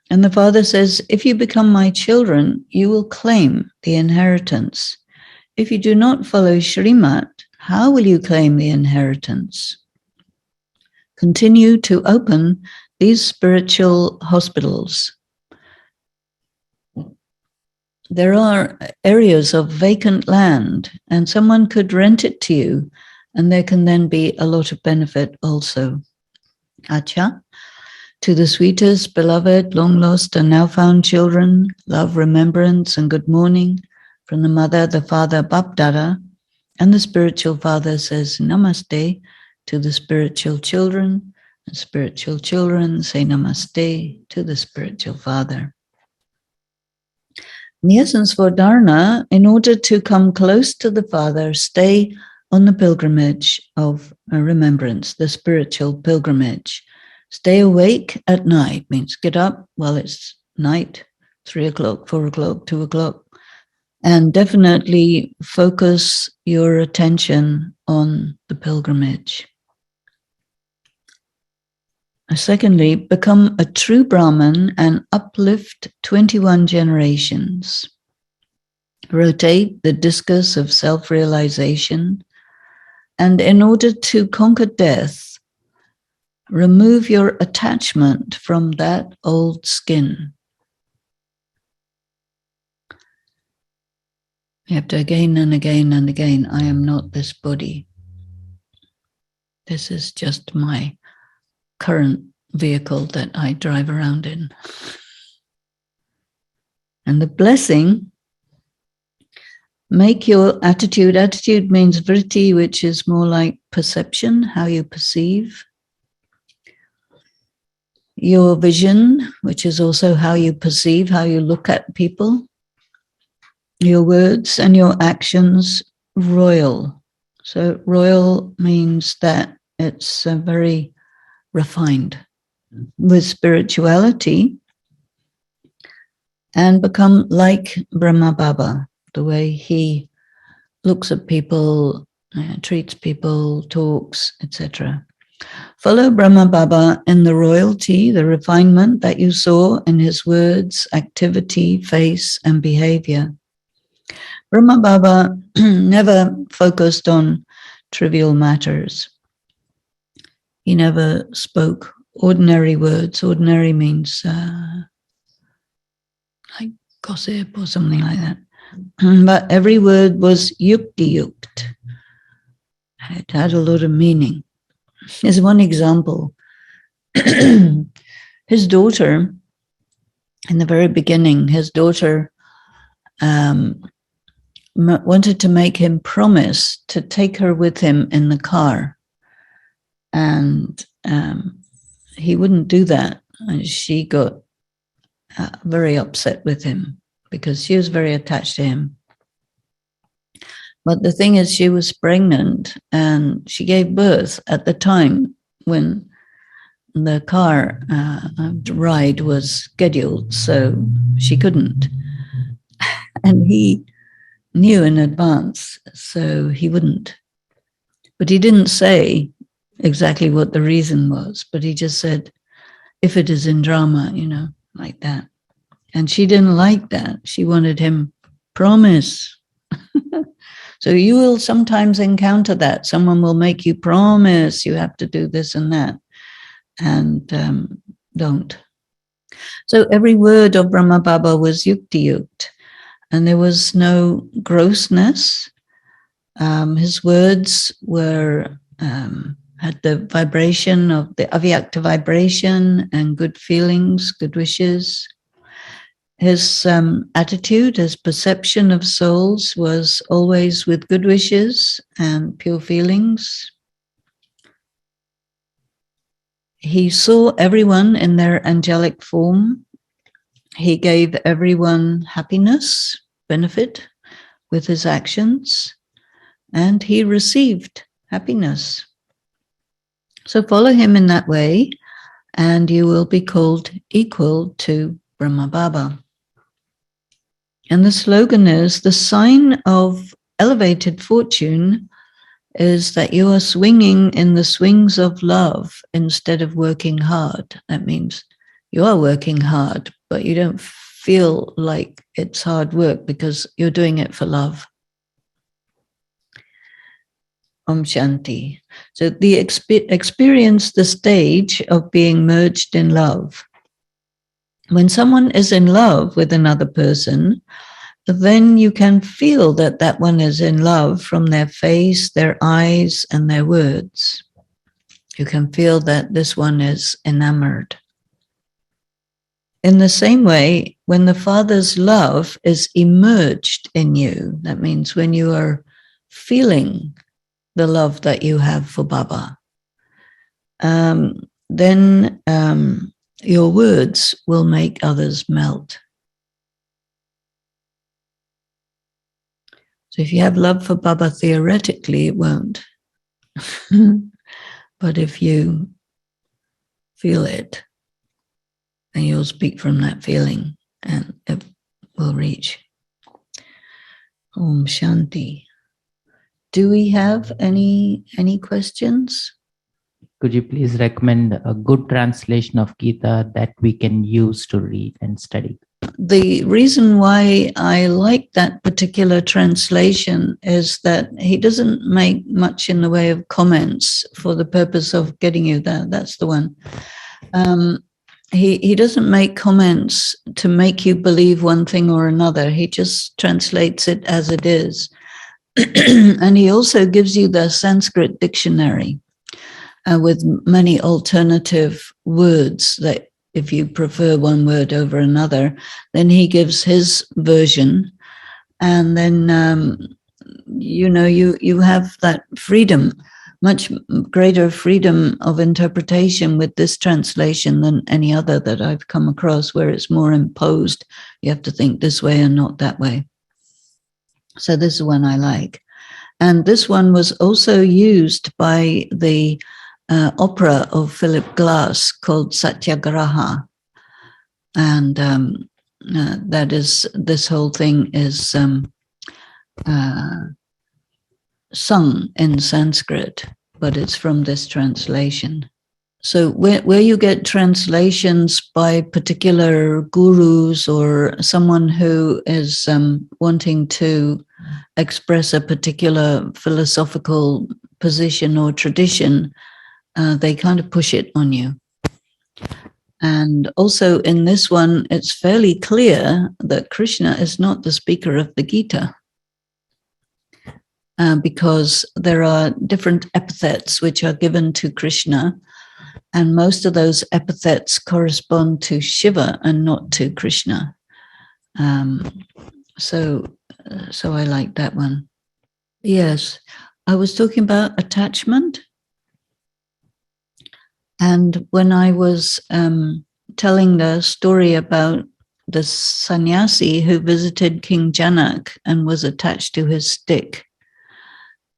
And the father says, if you become my children, you will claim the inheritance. If you do not follow Shrimat, how will you claim the inheritance? Continue to open these spiritual hospitals. There are areas of vacant land, and someone could rent it to you, and there can then be a lot of benefit also. Acha, to the sweetest, beloved, long lost, and now found children, love, remembrance, and good morning from the mother, the father, Bap Dada, And the spiritual father says namaste to the spiritual children, and spiritual children say namaste to the spiritual father. In essence, for dharana, in order to come close to the father, stay on the pilgrimage of remembrance, the spiritual pilgrimage. Stay awake at night, means get up while it's night, 3 o'clock, 4 o'clock, 2 o'clock, and definitely focus your attention on the pilgrimage. Secondly, become a true Brahman and uplift 21 generations. Rotate the discus of self-realization, and in order to conquer death, remove your attachment from that old skin. You have to again and again and again, I am not this body. This is just my current vehicle that I drive around in. And the blessing, make your attitude means vritti, which is more like perception, how you perceive. Your vision, which is also how you perceive, how you look at people. Your words and your actions, royal. So royal means that it's very refined with spirituality, and become like Brahma Baba, the way he looks at people, treats people, talks, etc. Follow Brahma Baba in the royalty, the refinement that you saw in his words, activity, face, and behavior. Brahma Baba never focused on trivial matters. He never spoke ordinary words. Ordinary means like gossip or something like that. But every word was yukti-yukt. It had a lot of meaning. Here's one example. His daughter, in the very beginning, his daughter wanted to make him promise to take her with him in the car. And he wouldn't do that. And she got very upset with him because she was very attached to him. But the thing is, she was pregnant and she gave birth at the time when the car ride was scheduled, so she couldn't. And he knew in advance, so he wouldn't. But he didn't say exactly what the reason was, but he just said, if it is in drama, like that. And she didn't like that. She wanted him, promise. So you will sometimes encounter that. Someone will make you promise you have to do this and that, and don't. So every word of Brahma Baba was yukti-yukt, and there was no grossness. His words were had the vibration of the avyakta vibration and good feelings, good wishes. His attitude, his perception of souls was always with good wishes and pure feelings. He saw everyone in their angelic form. He gave everyone happiness, benefit with his actions, and he received happiness. So follow him in that way, and you will be called equal to Brahma Baba. And the slogan is, the sign of elevated fortune is that you are swinging in the swings of love instead of working hard. That means you are working hard, but you don't feel like it's hard work because you're doing it for love. Om Shanti. So the experience the stage of being merged in love. When someone is in love with another person, then you can feel that that one is in love from their face, their eyes, and their words. You can feel that this one is enamored. In the same way, when the Father's love is emerged in you, that means when you are feeling the love that you have for Baba, then your words will make others melt. So if you have love for Baba, theoretically, it won't. But if you feel it, then you'll speak from that feeling and it will reach. Om Shanti. Do we have any questions? Could you please recommend a good translation of Gita that we can use to read and study? The reason why I like that particular translation is that he doesn't make much in the way of comments for the purpose of getting you that. That's the one. He doesn't make comments to make you believe one thing or another. He just translates it as it is. And he also gives you the Sanskrit dictionary with many alternative words that if you prefer one word over another, then he gives his version. And then, you have that freedom, much greater freedom of interpretation with this translation than any other that I've come across, where it's more imposed. You have to think this way and not that way. So this is one I like. And this one was also used by the opera of Philip Glass called Satyagraha. And that is, this whole thing is sung in Sanskrit, but it's from this translation. So where you get translations by particular gurus or someone who is wanting to express a particular philosophical position or tradition, they kind of push it on you. And also in this one, it's fairly clear that Krishna is not the speaker of the Gita, because there are different epithets which are given to Krishna, and most of those epithets correspond to Shiva and not to Krishna. So I like that one. Yes, I was talking about attachment. And when I was telling the story about the sannyasi who visited King Janak and was attached to his stick,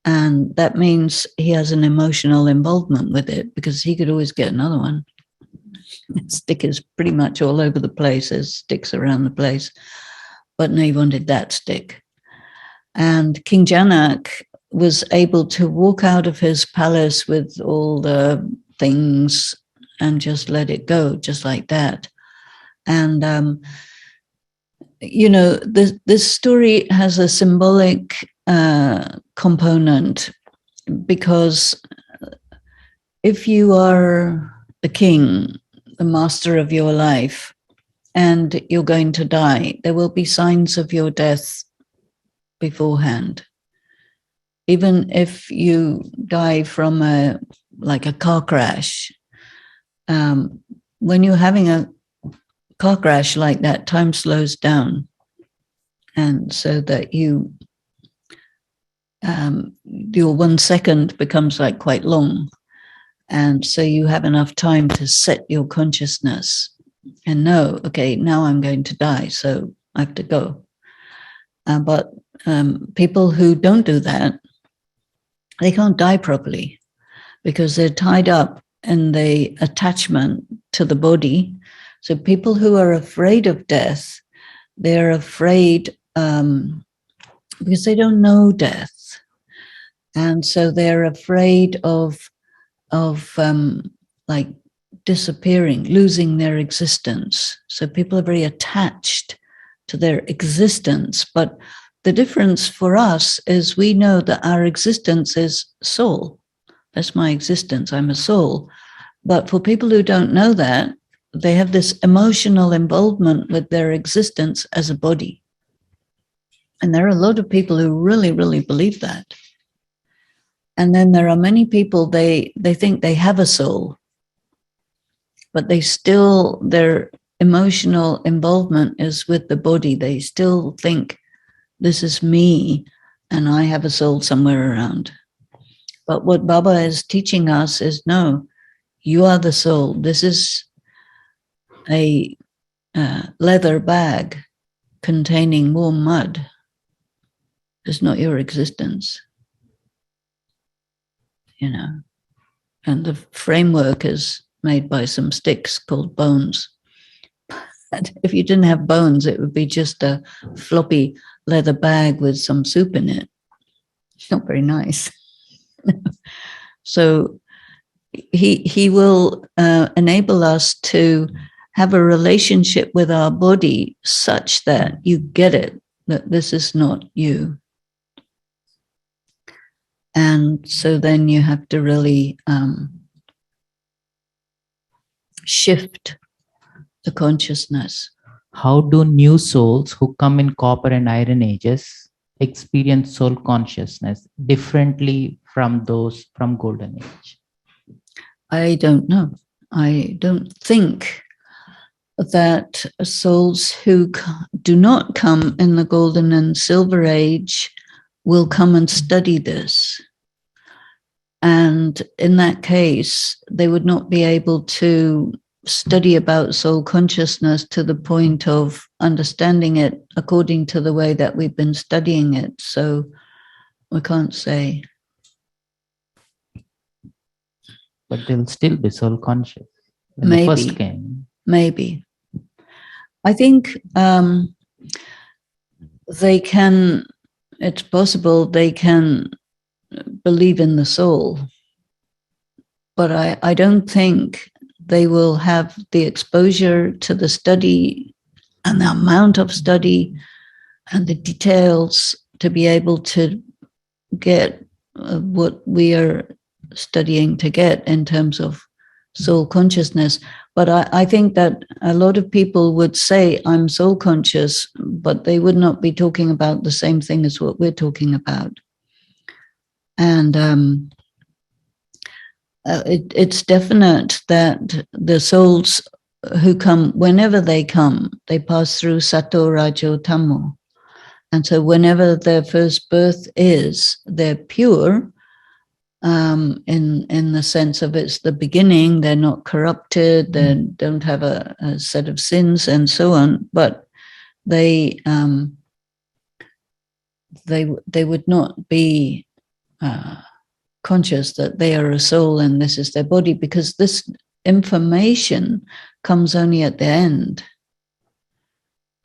and that means he has an emotional involvement with it because he could always get another one. His stick is pretty much all over the place. There's sticks around the place. But no, he wanted that stick. And King Janak was able to walk out of his palace with all the things and just let it go, just like that. And, this story has a symbolic component, because if you are the king, the master of your life, and you're going to die, there will be signs of your death beforehand. Even if you die from a car crash, when you're having a car crash like that, time slows down. And so that your 1 second becomes like quite long. And so you have enough time to set your consciousness and know, okay, now I'm going to die, so I have to go. But people who don't do that, they can't die properly because they're tied up in the attachment to the body. So people who are afraid of death, they're afraid because they don't know death. And so they're afraid of disappearing, losing their existence. So people are very attached to their existence. But the difference for us is we know that our existence is soul. That's my existence. I'm a soul. But for people who don't know that, they have this emotional involvement with their existence as a body. And there are a lot of people who really, really believe that. And then there are many people, they think they have a soul, but their emotional involvement is with the body. They still think this is me and I have a soul somewhere around. But what Baba is teaching us is, no, you are the soul. This is a leather bag containing warm mud. It's not your existence, you know. And the framework is made by some sticks called bones. And if you didn't have bones, it would be just a floppy leather bag with some soup in it. It's not very nice. So he will enable us to have a relationship with our body such that you get it, that this is not you. And so then you have to really shift the consciousness. How do new souls who come in copper and iron ages experience soul consciousnness differently from those from golden age? I don't know. I don't think that souls who do not come in the golden and silver age will come and study this. And in that case, they would not be able to study about soul consciousness to the point of understanding it according to the way that we've been studying it. So we can't say. But they'll still be soul conscious when Maybe. they first came. Maybe. I think they can, it's possible they can believe in the soul, but I don't think they will have the exposure to the study and the amount of study and the details to be able to get what we are studying to get in terms of soul consciousness. But I think that a lot of people would say, I'm soul conscious, but they would not be talking about the same thing as what we're talking about. And it's definite that the souls who come, whenever they come, they pass through Sato, Rajo, Tamo. And so whenever their first birth is, they're pure, in the sense of it's the beginning, they're not corrupted, they don't have a set of sins and so on, but they would not be conscious that they are a soul and this is their body, because this information comes only at the end.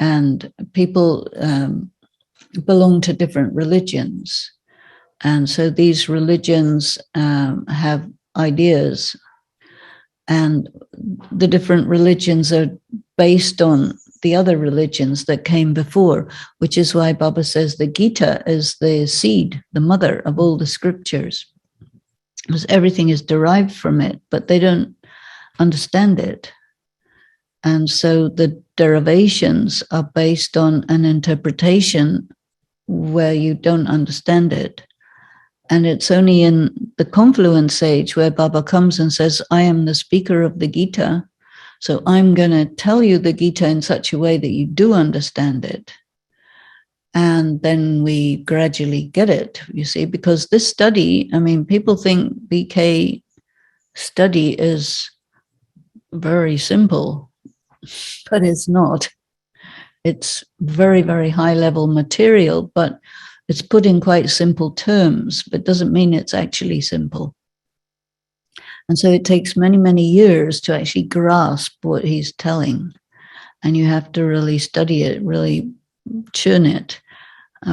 And people belong to different religions. And so these religions have ideas, and the different religions are based on the other religions that came before, which is why Baba says the Gita is the seed, the mother of all the scriptures, because everything is derived from it, but they don't understand it. And so the derivations are based on an interpretation where you don't understand it. And it's only in the confluence age where Baba comes and says, I am the speaker of the Gita, so I'm going to tell you the Gita in such a way that you do understand it. And then we gradually get it, you see, because this study, I mean, people think BK study is very simple, but it's not. It's very, very high level material, but it's put in quite simple terms, but doesn't mean it's actually simple. And so it takes many, many years to actually grasp what he's telling. And you have to really study it, really churn it,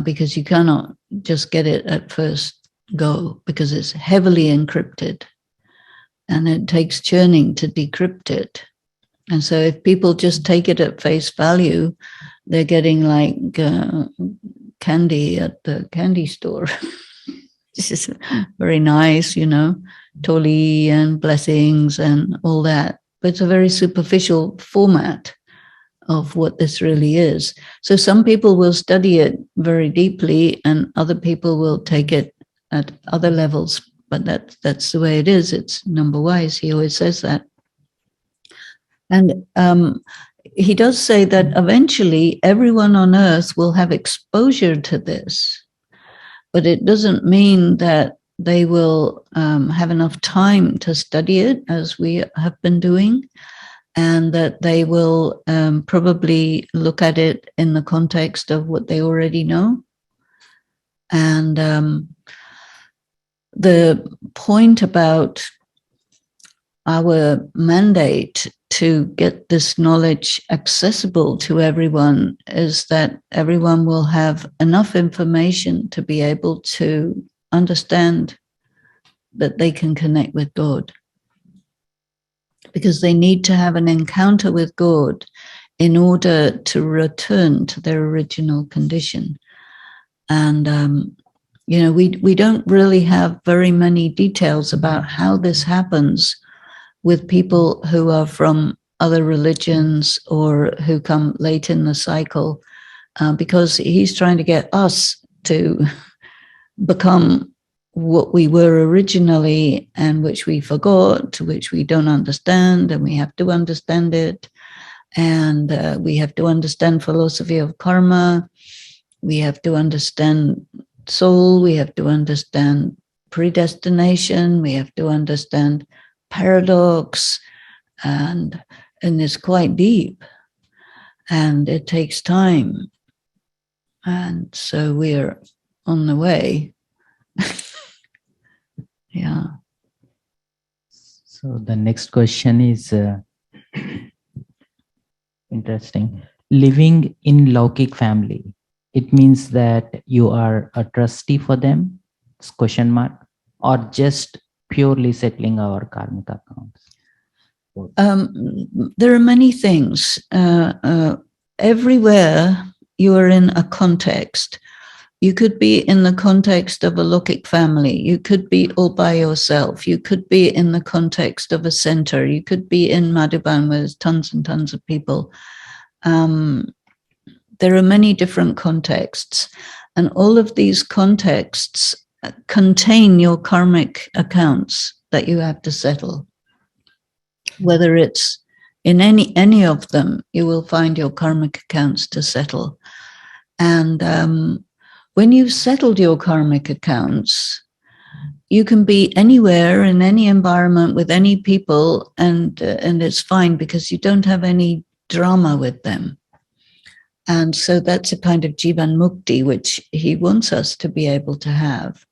because you cannot just get it at first go, because it's heavily encrypted. And it takes churning to decrypt it. And so if people just take it at face value, they're getting like candy at the candy store. This is very nice, you know, toli and blessings and all that. But it's a very superficial format of what this really is. So some people will study it very deeply and other people will take it at other levels. But that's the way it is. It's number wise. He always says that. And he does say that eventually everyone on earth will have exposure to this. But it doesn't mean that they will have enough time to study it, as we have been doing, and that they will probably look at it in the context of what they already know. And the point about our mandate to get this knowledge accessible to everyone is that everyone will have enough information to be able to understand that they can connect with God. Because they need to have an encounter with God in order to return to their original condition. And, we don't really have very many details about how this happens with people who are from other religions or who come late in the cycle, because he's trying to get us to become what we were originally and which we forgot, which we don't understand, and we have to understand it. And we have to understand philosophy of karma. We have to understand soul. We have to understand predestination. We have to understand paradox, and it's quite deep, and it takes time. And so we're on the way. Yeah. So the next question is interesting. Living in Laukik family, it means that you are a trustee for them? Question mark. Or just purely settling our karmic accounts? There are many things. Everywhere you are in a context. You could be in the context of a Laukik family. You could be all by yourself. You could be in the context of a center. You could be in Madhuban where there's tons and tons of people. There are many different contexts, and all of these contexts contain your karmic accounts that you have to settle. Whether it's in any of them, you will find your karmic accounts to settle. And when you've settled your karmic accounts, you can be anywhere in any environment with any people, and it's fine because you don't have any drama with them. And so that's a kind of jivan mukti, which he wants us to be able to have.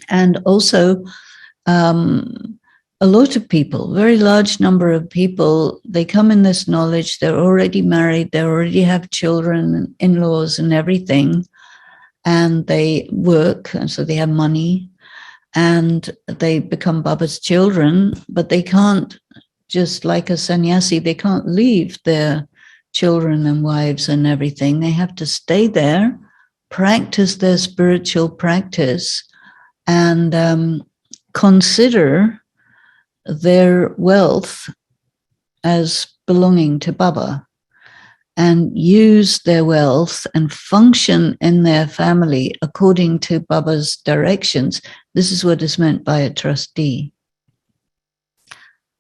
And also, a lot of people, very large number of people, they come in this knowledge, they're already married, they already have children, in-laws and everything, and they work, and so they have money, and they become Baba's children, but they can't, just like a sannyasi, they can't leave their children and wives and everything. They have to stay there, practice their spiritual practice, and consider their wealth as belonging to Baba, and use their wealth and function in their family according to Baba's directions. This is what is meant by a trustee.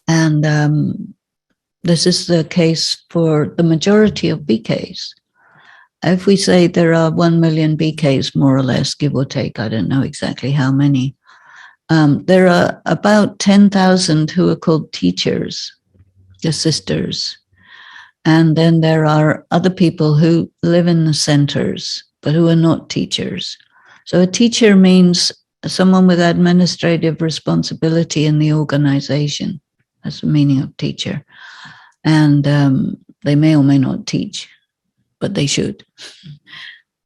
And this is the case for the majority of BKs. If we say there are 1 million BKs, more or less, give or take, I don't know exactly how many, there are about 10,000 who are called teachers, the sisters. And then there are other people who live in the centers, but who are not teachers. So a teacher means someone with administrative responsibility in the organization. That's the meaning of teacher. And they may or may not teach, but they should.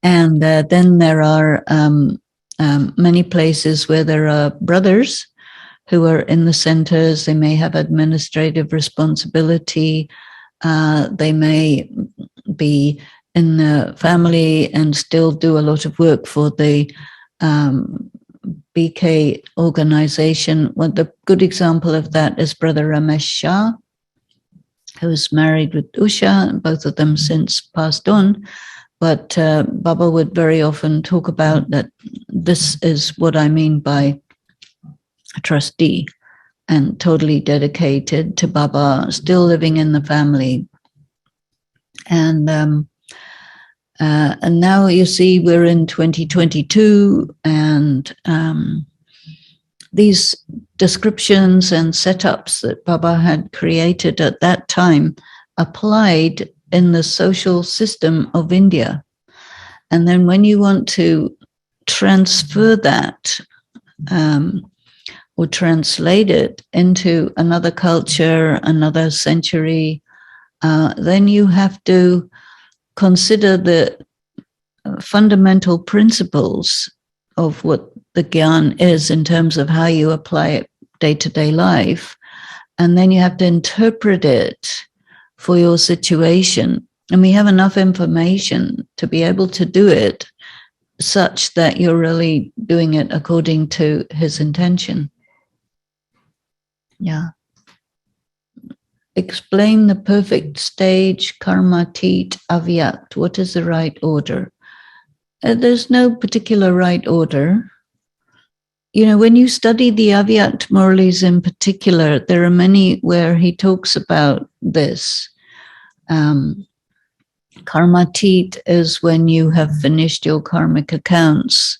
And then there are many places where there are brothers who are in the centers. They may have administrative responsibility. They may be in the family and still do a lot of work for the BK organization. Well, the good example of that is Brother Ramesh Shah, who is married with Usha, and both of them since passed on. But Baba would very often talk about that this is what I mean by a trustee, and totally dedicated to Baba, still living in the family. And And now you see we're in 2022, and these descriptions and setups that Baba had created at that time applied in the social system of India. And then when you want to transfer that or translate it into another culture, another century, then you have to consider the fundamental principles of what the Gyan is in terms of how you apply it day-to-day life. And then you have to interpret it for your situation. And we have enough information to be able to do it such that you're really doing it according to his intention. Yeah. Explain the perfect stage, karmatit, avyakt. What is the right order? There's no particular right order. You know, when you study the avyakt Murlis in particular, there are many where he talks about this. Karmatit is when you have finished your karmic accounts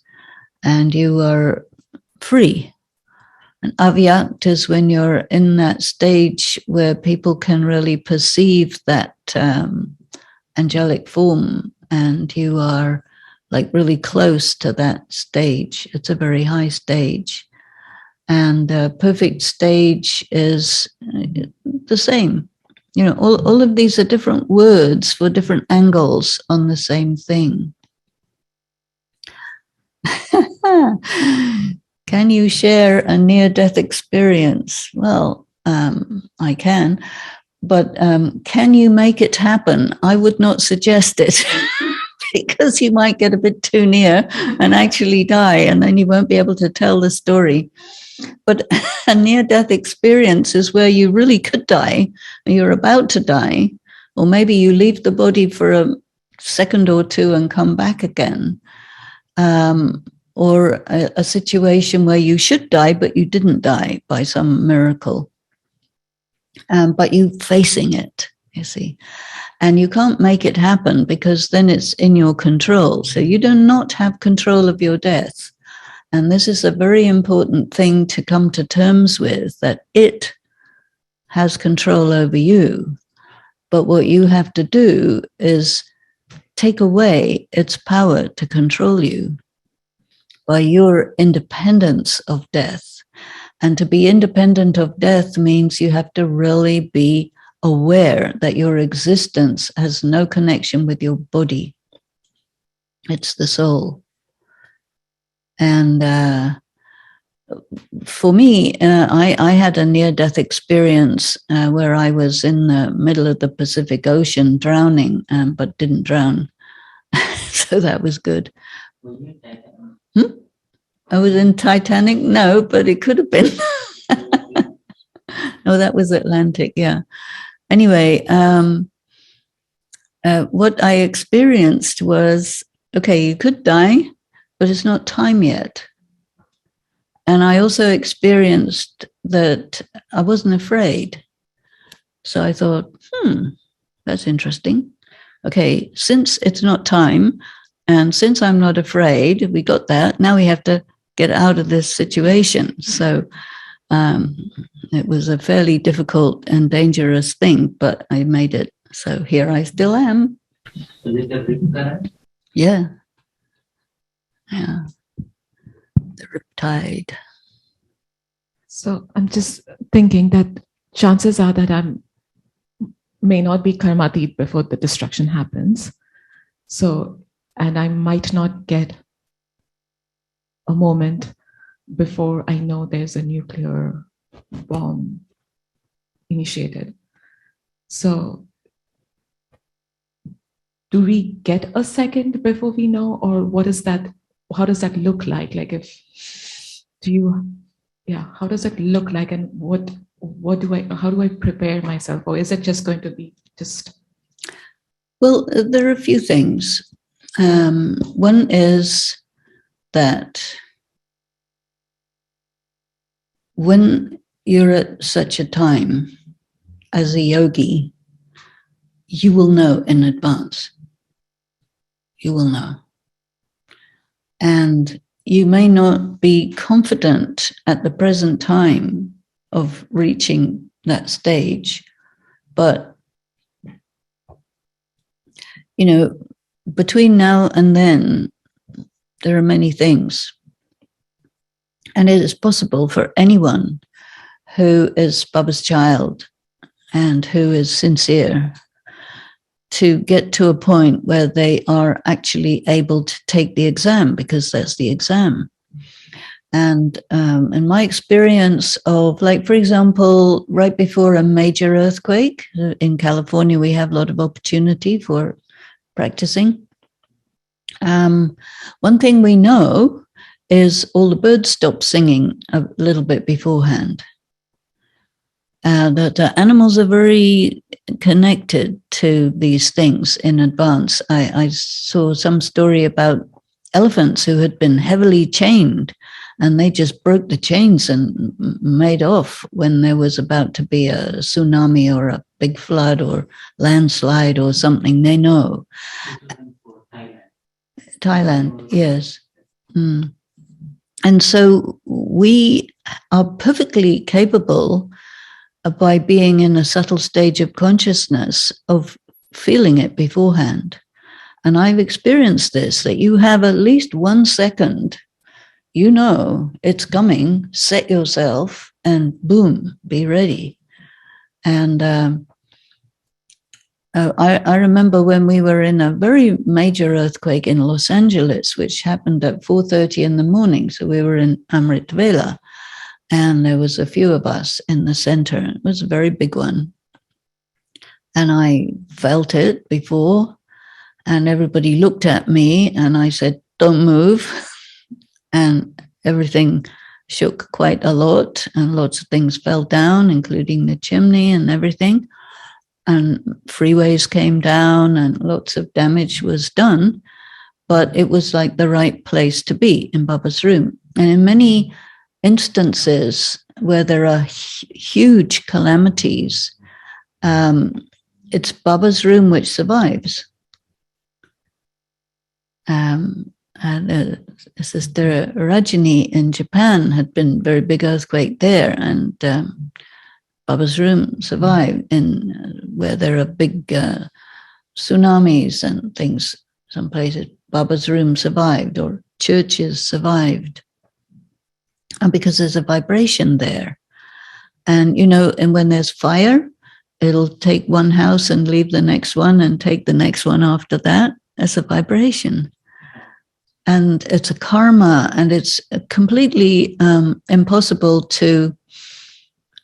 and you are free. And avyakt is when you're in that stage where people can really perceive that angelic form, and you are like really close to that stage. It's a very high stage. And the perfect stage is the same. You know, all of these are different words for different angles on the same thing. Can you share a near-death experience? Well, I can, but can you make it happen? I would not suggest it because you might get a bit too near and actually die, and then you won't be able to tell the story. But a near-death experience is where you really could die, you're about to die, or maybe you leave the body for a second or two and come back again. Or a situation where you should die, but you didn't die by some miracle. But you're facing it, you see. And you can't make it happen because then it's in your control. So you do not have control of your death. And this is a very important thing to come to terms with, that it has control over you. But what you have to do is take away its power to control you by your independence of death. And to be independent of death means you have to really be aware that your existence has no connection with your body. It's the soul. And for me, I had a near-death experience where I was in the middle of the Pacific Ocean drowning, but didn't drown. So that was good. I was in Titanic? No, but it could have been. No, that was Atlantic, yeah. Anyway, what I experienced was, okay, you could die, but it's not time yet. And I also experienced that I wasn't afraid. So I thought, that's interesting. Okay, since it's not time, and since I'm not afraid, we got that, now we have to get out of this situation. So it was a fairly difficult and dangerous thing, but I made it. So here I still am. Was it a rip current? Yeah. Yeah. The riptide. So I'm just thinking that chances are that I may not be karmatit before the destruction happens. So, and I might not get a moment before I know there's a nuclear bomb initiated. So do we get a second before we know, or what is that? How does that look like? Like how does it look like, and how do I prepare myself? Or is it just going to be just? Well, there are a few things. One is that when you're at such a time as a yogi, you will know in advance. you will know. And you may not be confident at the present time of reaching that stage, but, you know, between now and then, there are many things. And it is possible for anyone who is Baba's child and who is sincere to get to a point where they are actually able to take the exam, because that's the exam. And in my experience of, like, for example, right before a major earthquake in California, we have a lot of opportunity for practicing. One thing we know is all the birds stop singing a little bit beforehand. That animals are very connected to these things in advance. I saw some story about elephants who had been heavily chained, and they just broke the chains and made off when there was about to be a tsunami or a big flood or landslide or something. They know. Thailand, yes. And so we are perfectly capable, by being in a subtle stage of consciousness, of feeling it beforehand. And I've experienced this, that you have at least 1 second, you know it's coming, set yourself, and boom, be ready. And I remember when we were in a very major earthquake in Los Angeles, which happened at 4:30 in the morning. So we were in Amrit Vela. And there was a few of us in the center. It was a very big one. And I felt it before, and everybody looked at me, and I said, don't move. And everything shook quite a lot, and lots of things fell down, including the chimney and everything. And freeways came down, and lots of damage was done. But it was like the right place to be, in Baba's room. And in many instances where there are huge calamities, it's Baba's room which survives. Sister Rajini in Japan had been a very big earthquake there, and Baba's room survived. In where there are big tsunamis and things, some places Baba's room survived, or churches survived. And because there's a vibration there. And, you know, and when there's fire, it'll take one house and leave the next one and take the next one after that. It's a vibration. And it's a karma, and it's completely impossible to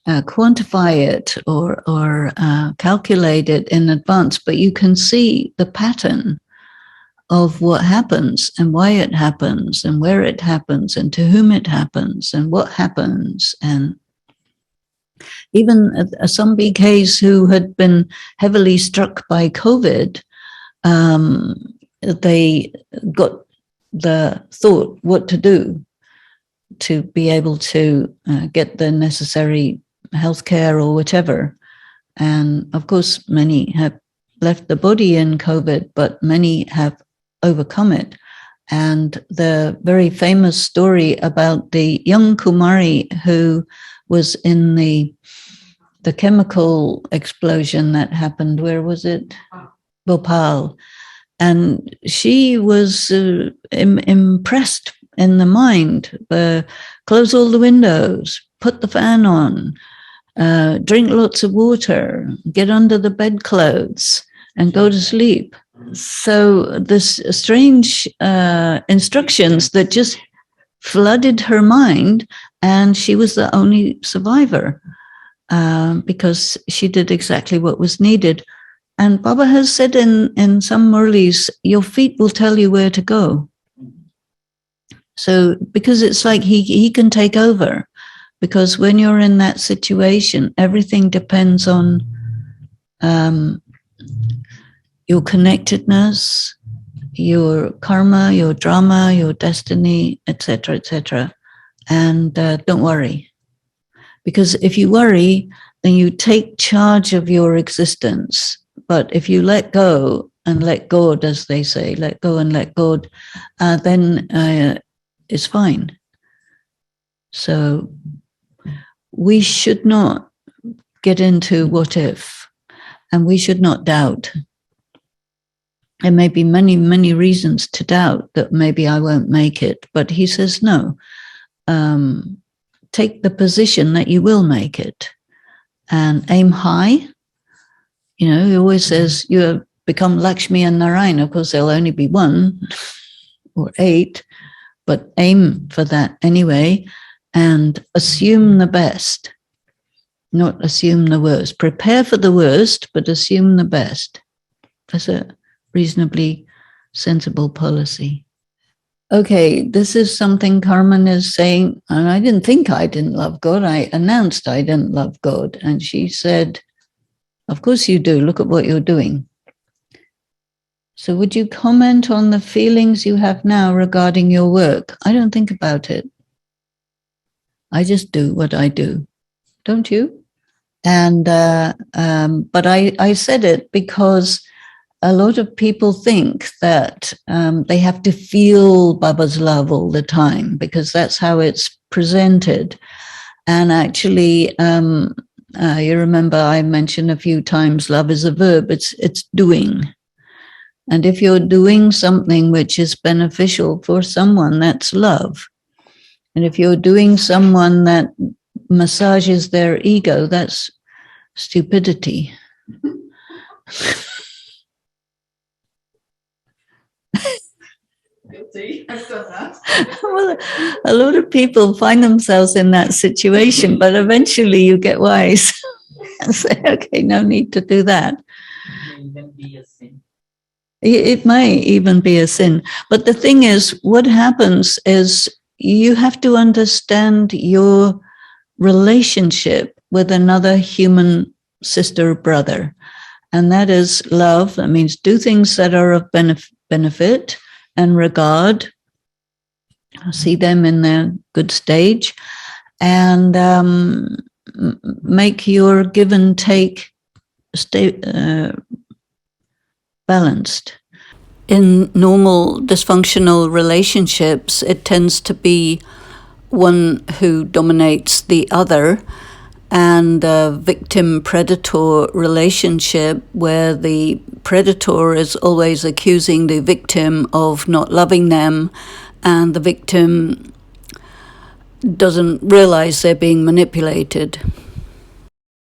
quantify it or calculate it in advance. But you can see the pattern of what happens and why it happens and where it happens and to whom it happens and what happens. And even some BKs who had been heavily struck by COVID, they got the thought what to do to be able to get the necessary healthcare or whatever. And of course, many have left the body in COVID, but many have overcome it. And the very famous story about the young Kumari who was in the chemical explosion that happened, where was it? Bhopal. And she was impressed in the mind, close all the windows, put the fan on, drink lots of water, get under the bedclothes and go to sleep. So this strange instructions that just flooded her mind, and she was the only survivor because she did exactly what was needed. And Baba has said in some Murlis, your feet will tell you where to go. So because it's like he can take over, because when you're in that situation, everything depends on your connectedness, your karma, your drama, your destiny, etc., etc. And don't worry. Because if you worry, then you take charge of your existence. But if you let go and let God, as they say, let go and let God, then it's fine. So we should not get into what if, and we should not doubt. There may be many, many reasons to doubt that maybe I won't make it, but he says no. Take the position that you will make it and aim high. You know, he always says you become Lakshmi and Narayana. Of course, there'll only be 1 or 8, but aim for that anyway and assume the best, not assume the worst. Prepare for the worst, but assume the best. That's a reasonably sensible policy. Okay, this is something Carmen is saying, and I didn't think I didn't love God. I announced I didn't love God. And she said, of course you do. Look at what you're doing. So would you comment on the feelings you have now regarding your work? I don't think about it. I just do what I do. Don't you? And but I said it because a lot of people think that they have to feel Baba's love all the time because that's how it's presented. And actually, you remember I mentioned a few times, love is a verb. It's doing. And if you're doing something which is beneficial for someone, that's love. And if you're doing someone that massages their ego, that's stupidity. Well, a lot of people find themselves in that situation, but eventually you get wise and say, okay, no need to do that. It may even be a sin. But the thing is, what happens is you have to understand your relationship with another human sister or brother. And that is love. That means do things that are of benefit and regard, see them in their good stage, and make your give and take balanced. In normal dysfunctional relationships, it tends to be one who dominates the other, and a victim-predator relationship where the predator is always accusing the victim of not loving them, and the victim doesn't realize they're being manipulated.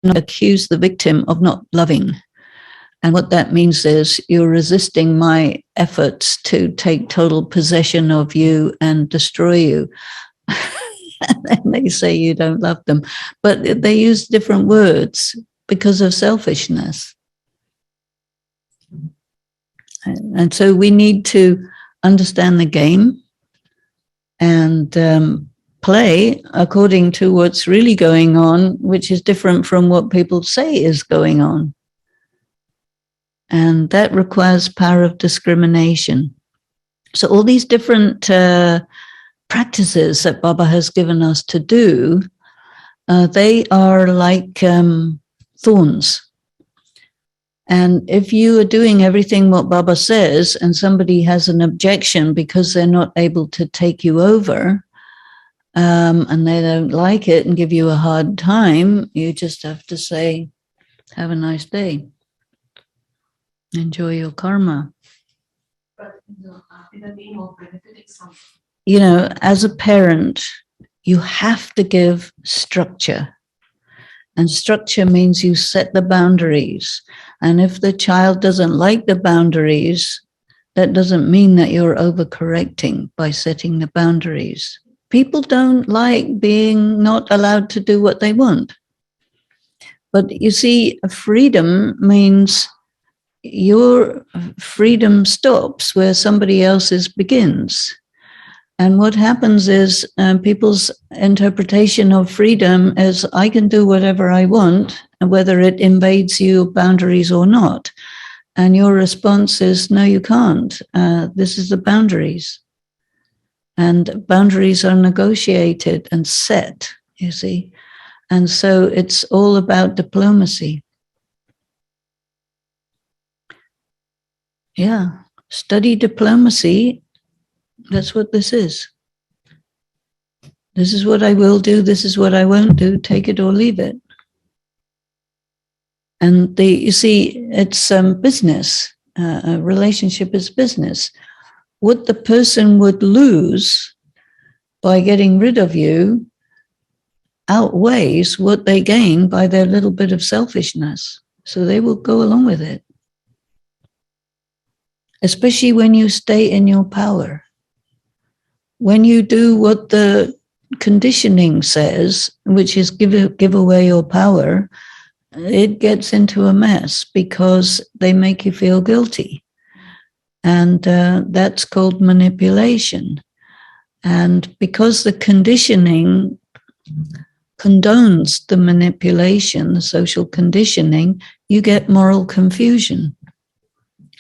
Accuse the victim of not loving. And what that means is you're resisting my efforts to take total possession of you and destroy you. And then they say you don't love them. But they use different words because of selfishness. And so we need to understand the game and play according to what's really going on, which is different from what people say is going on. And that requires power of discrimination. So all these different practices that Baba has given us to do, they are like thorns. And if you are doing everything what Baba says and somebody has an objection because they're not able to take you over and they don't like it and give you a hard time, you just have to say, have a nice day. Enjoy your karma. But in the name of benefiting someone. You know, as a parent, you have to give structure. And structure means you set the boundaries. And if the child doesn't like the boundaries, that doesn't mean that you're overcorrecting by setting the boundaries. People don't like being not allowed to do what they want. But you see, freedom means your freedom stops where somebody else's begins. And what happens is people's interpretation of freedom is I can do whatever I want, whether it invades your boundaries or not. And your response is, no, you can't. This is the boundaries. And boundaries are negotiated and set, you see. And so it's all about diplomacy. Yeah. Study diplomacy. That's what this is. This is what I will do. This is what I won't do. Take it or leave it. And you see, it's business. A relationship is business. What the person would lose by getting rid of you outweighs what they gain by their little bit of selfishness. So they will go along with it. Especially when you stay in your power. When you do what the conditioning says, which is give away your power, it gets into a mess because they make you feel guilty. And that's called manipulation. And because the conditioning condones the manipulation, the social conditioning, you get moral confusion.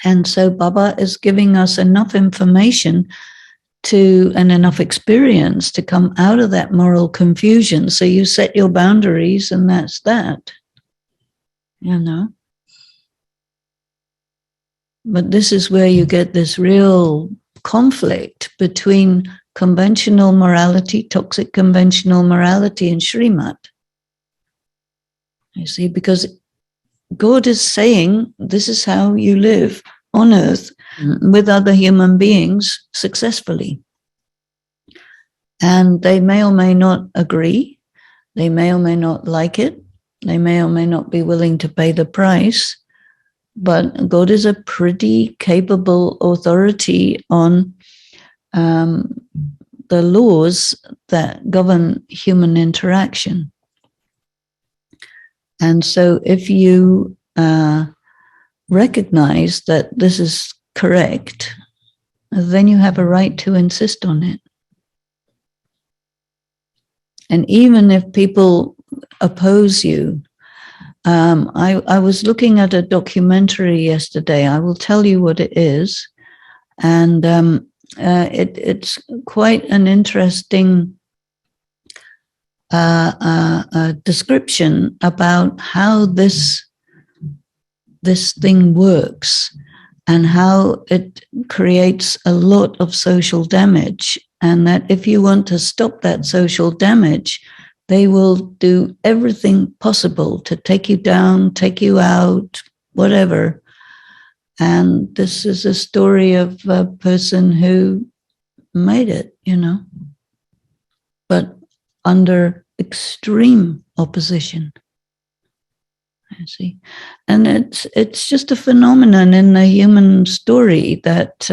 And so Baba is giving us enough information and enough experience to come out of that moral confusion. So you set your boundaries and that's that. You know? But this is where you get this real conflict between conventional morality, toxic conventional morality, and Srimad. You see, because God is saying this is how you live on earth with other human beings successfully. And they may or may not agree. They may or may not like it. They may or may not be willing to pay the price. But God is a pretty capable authority on the laws that govern human interaction. And so if you recognize that this is correct, then you have a right to insist on it. And even if people oppose you, I was looking at a documentary yesterday. I will tell you what it is. And it's quite an interesting description about how this thing works and how it creates a lot of social damage. And that if you want to stop that social damage, they will do everything possible to take you down, take you out, whatever. And this is a story of a person who made it, you know, but under extreme opposition. I see. And it's just a phenomenon in the human story that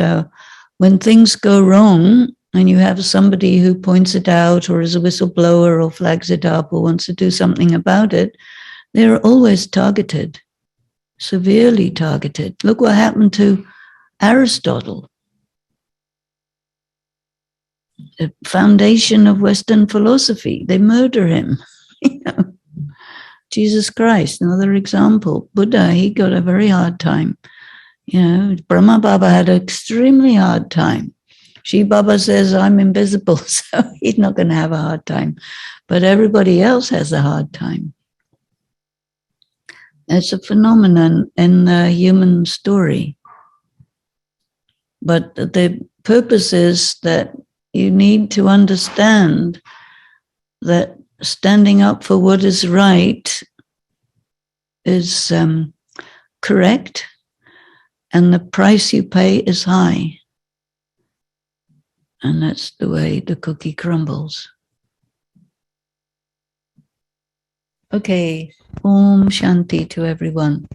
when things go wrong and you have somebody who points it out or is a whistleblower or flags it up or wants to do something about it, they're always targeted, severely targeted. Look what happened to Aristotle, the foundation of Western philosophy. They murder him. You know? Jesus Christ, another example. Buddha, he got a very hard time. You know, Brahma Baba had an extremely hard time. Shi Baba says, I'm invisible, so he's not going to have a hard time. But everybody else has a hard time. It's a phenomenon in the human story. But the purpose is that you need to understand that standing up for what is right is correct, and the price you pay is high. And that's the way the cookie crumbles. Okay, Om Shanti to everyone.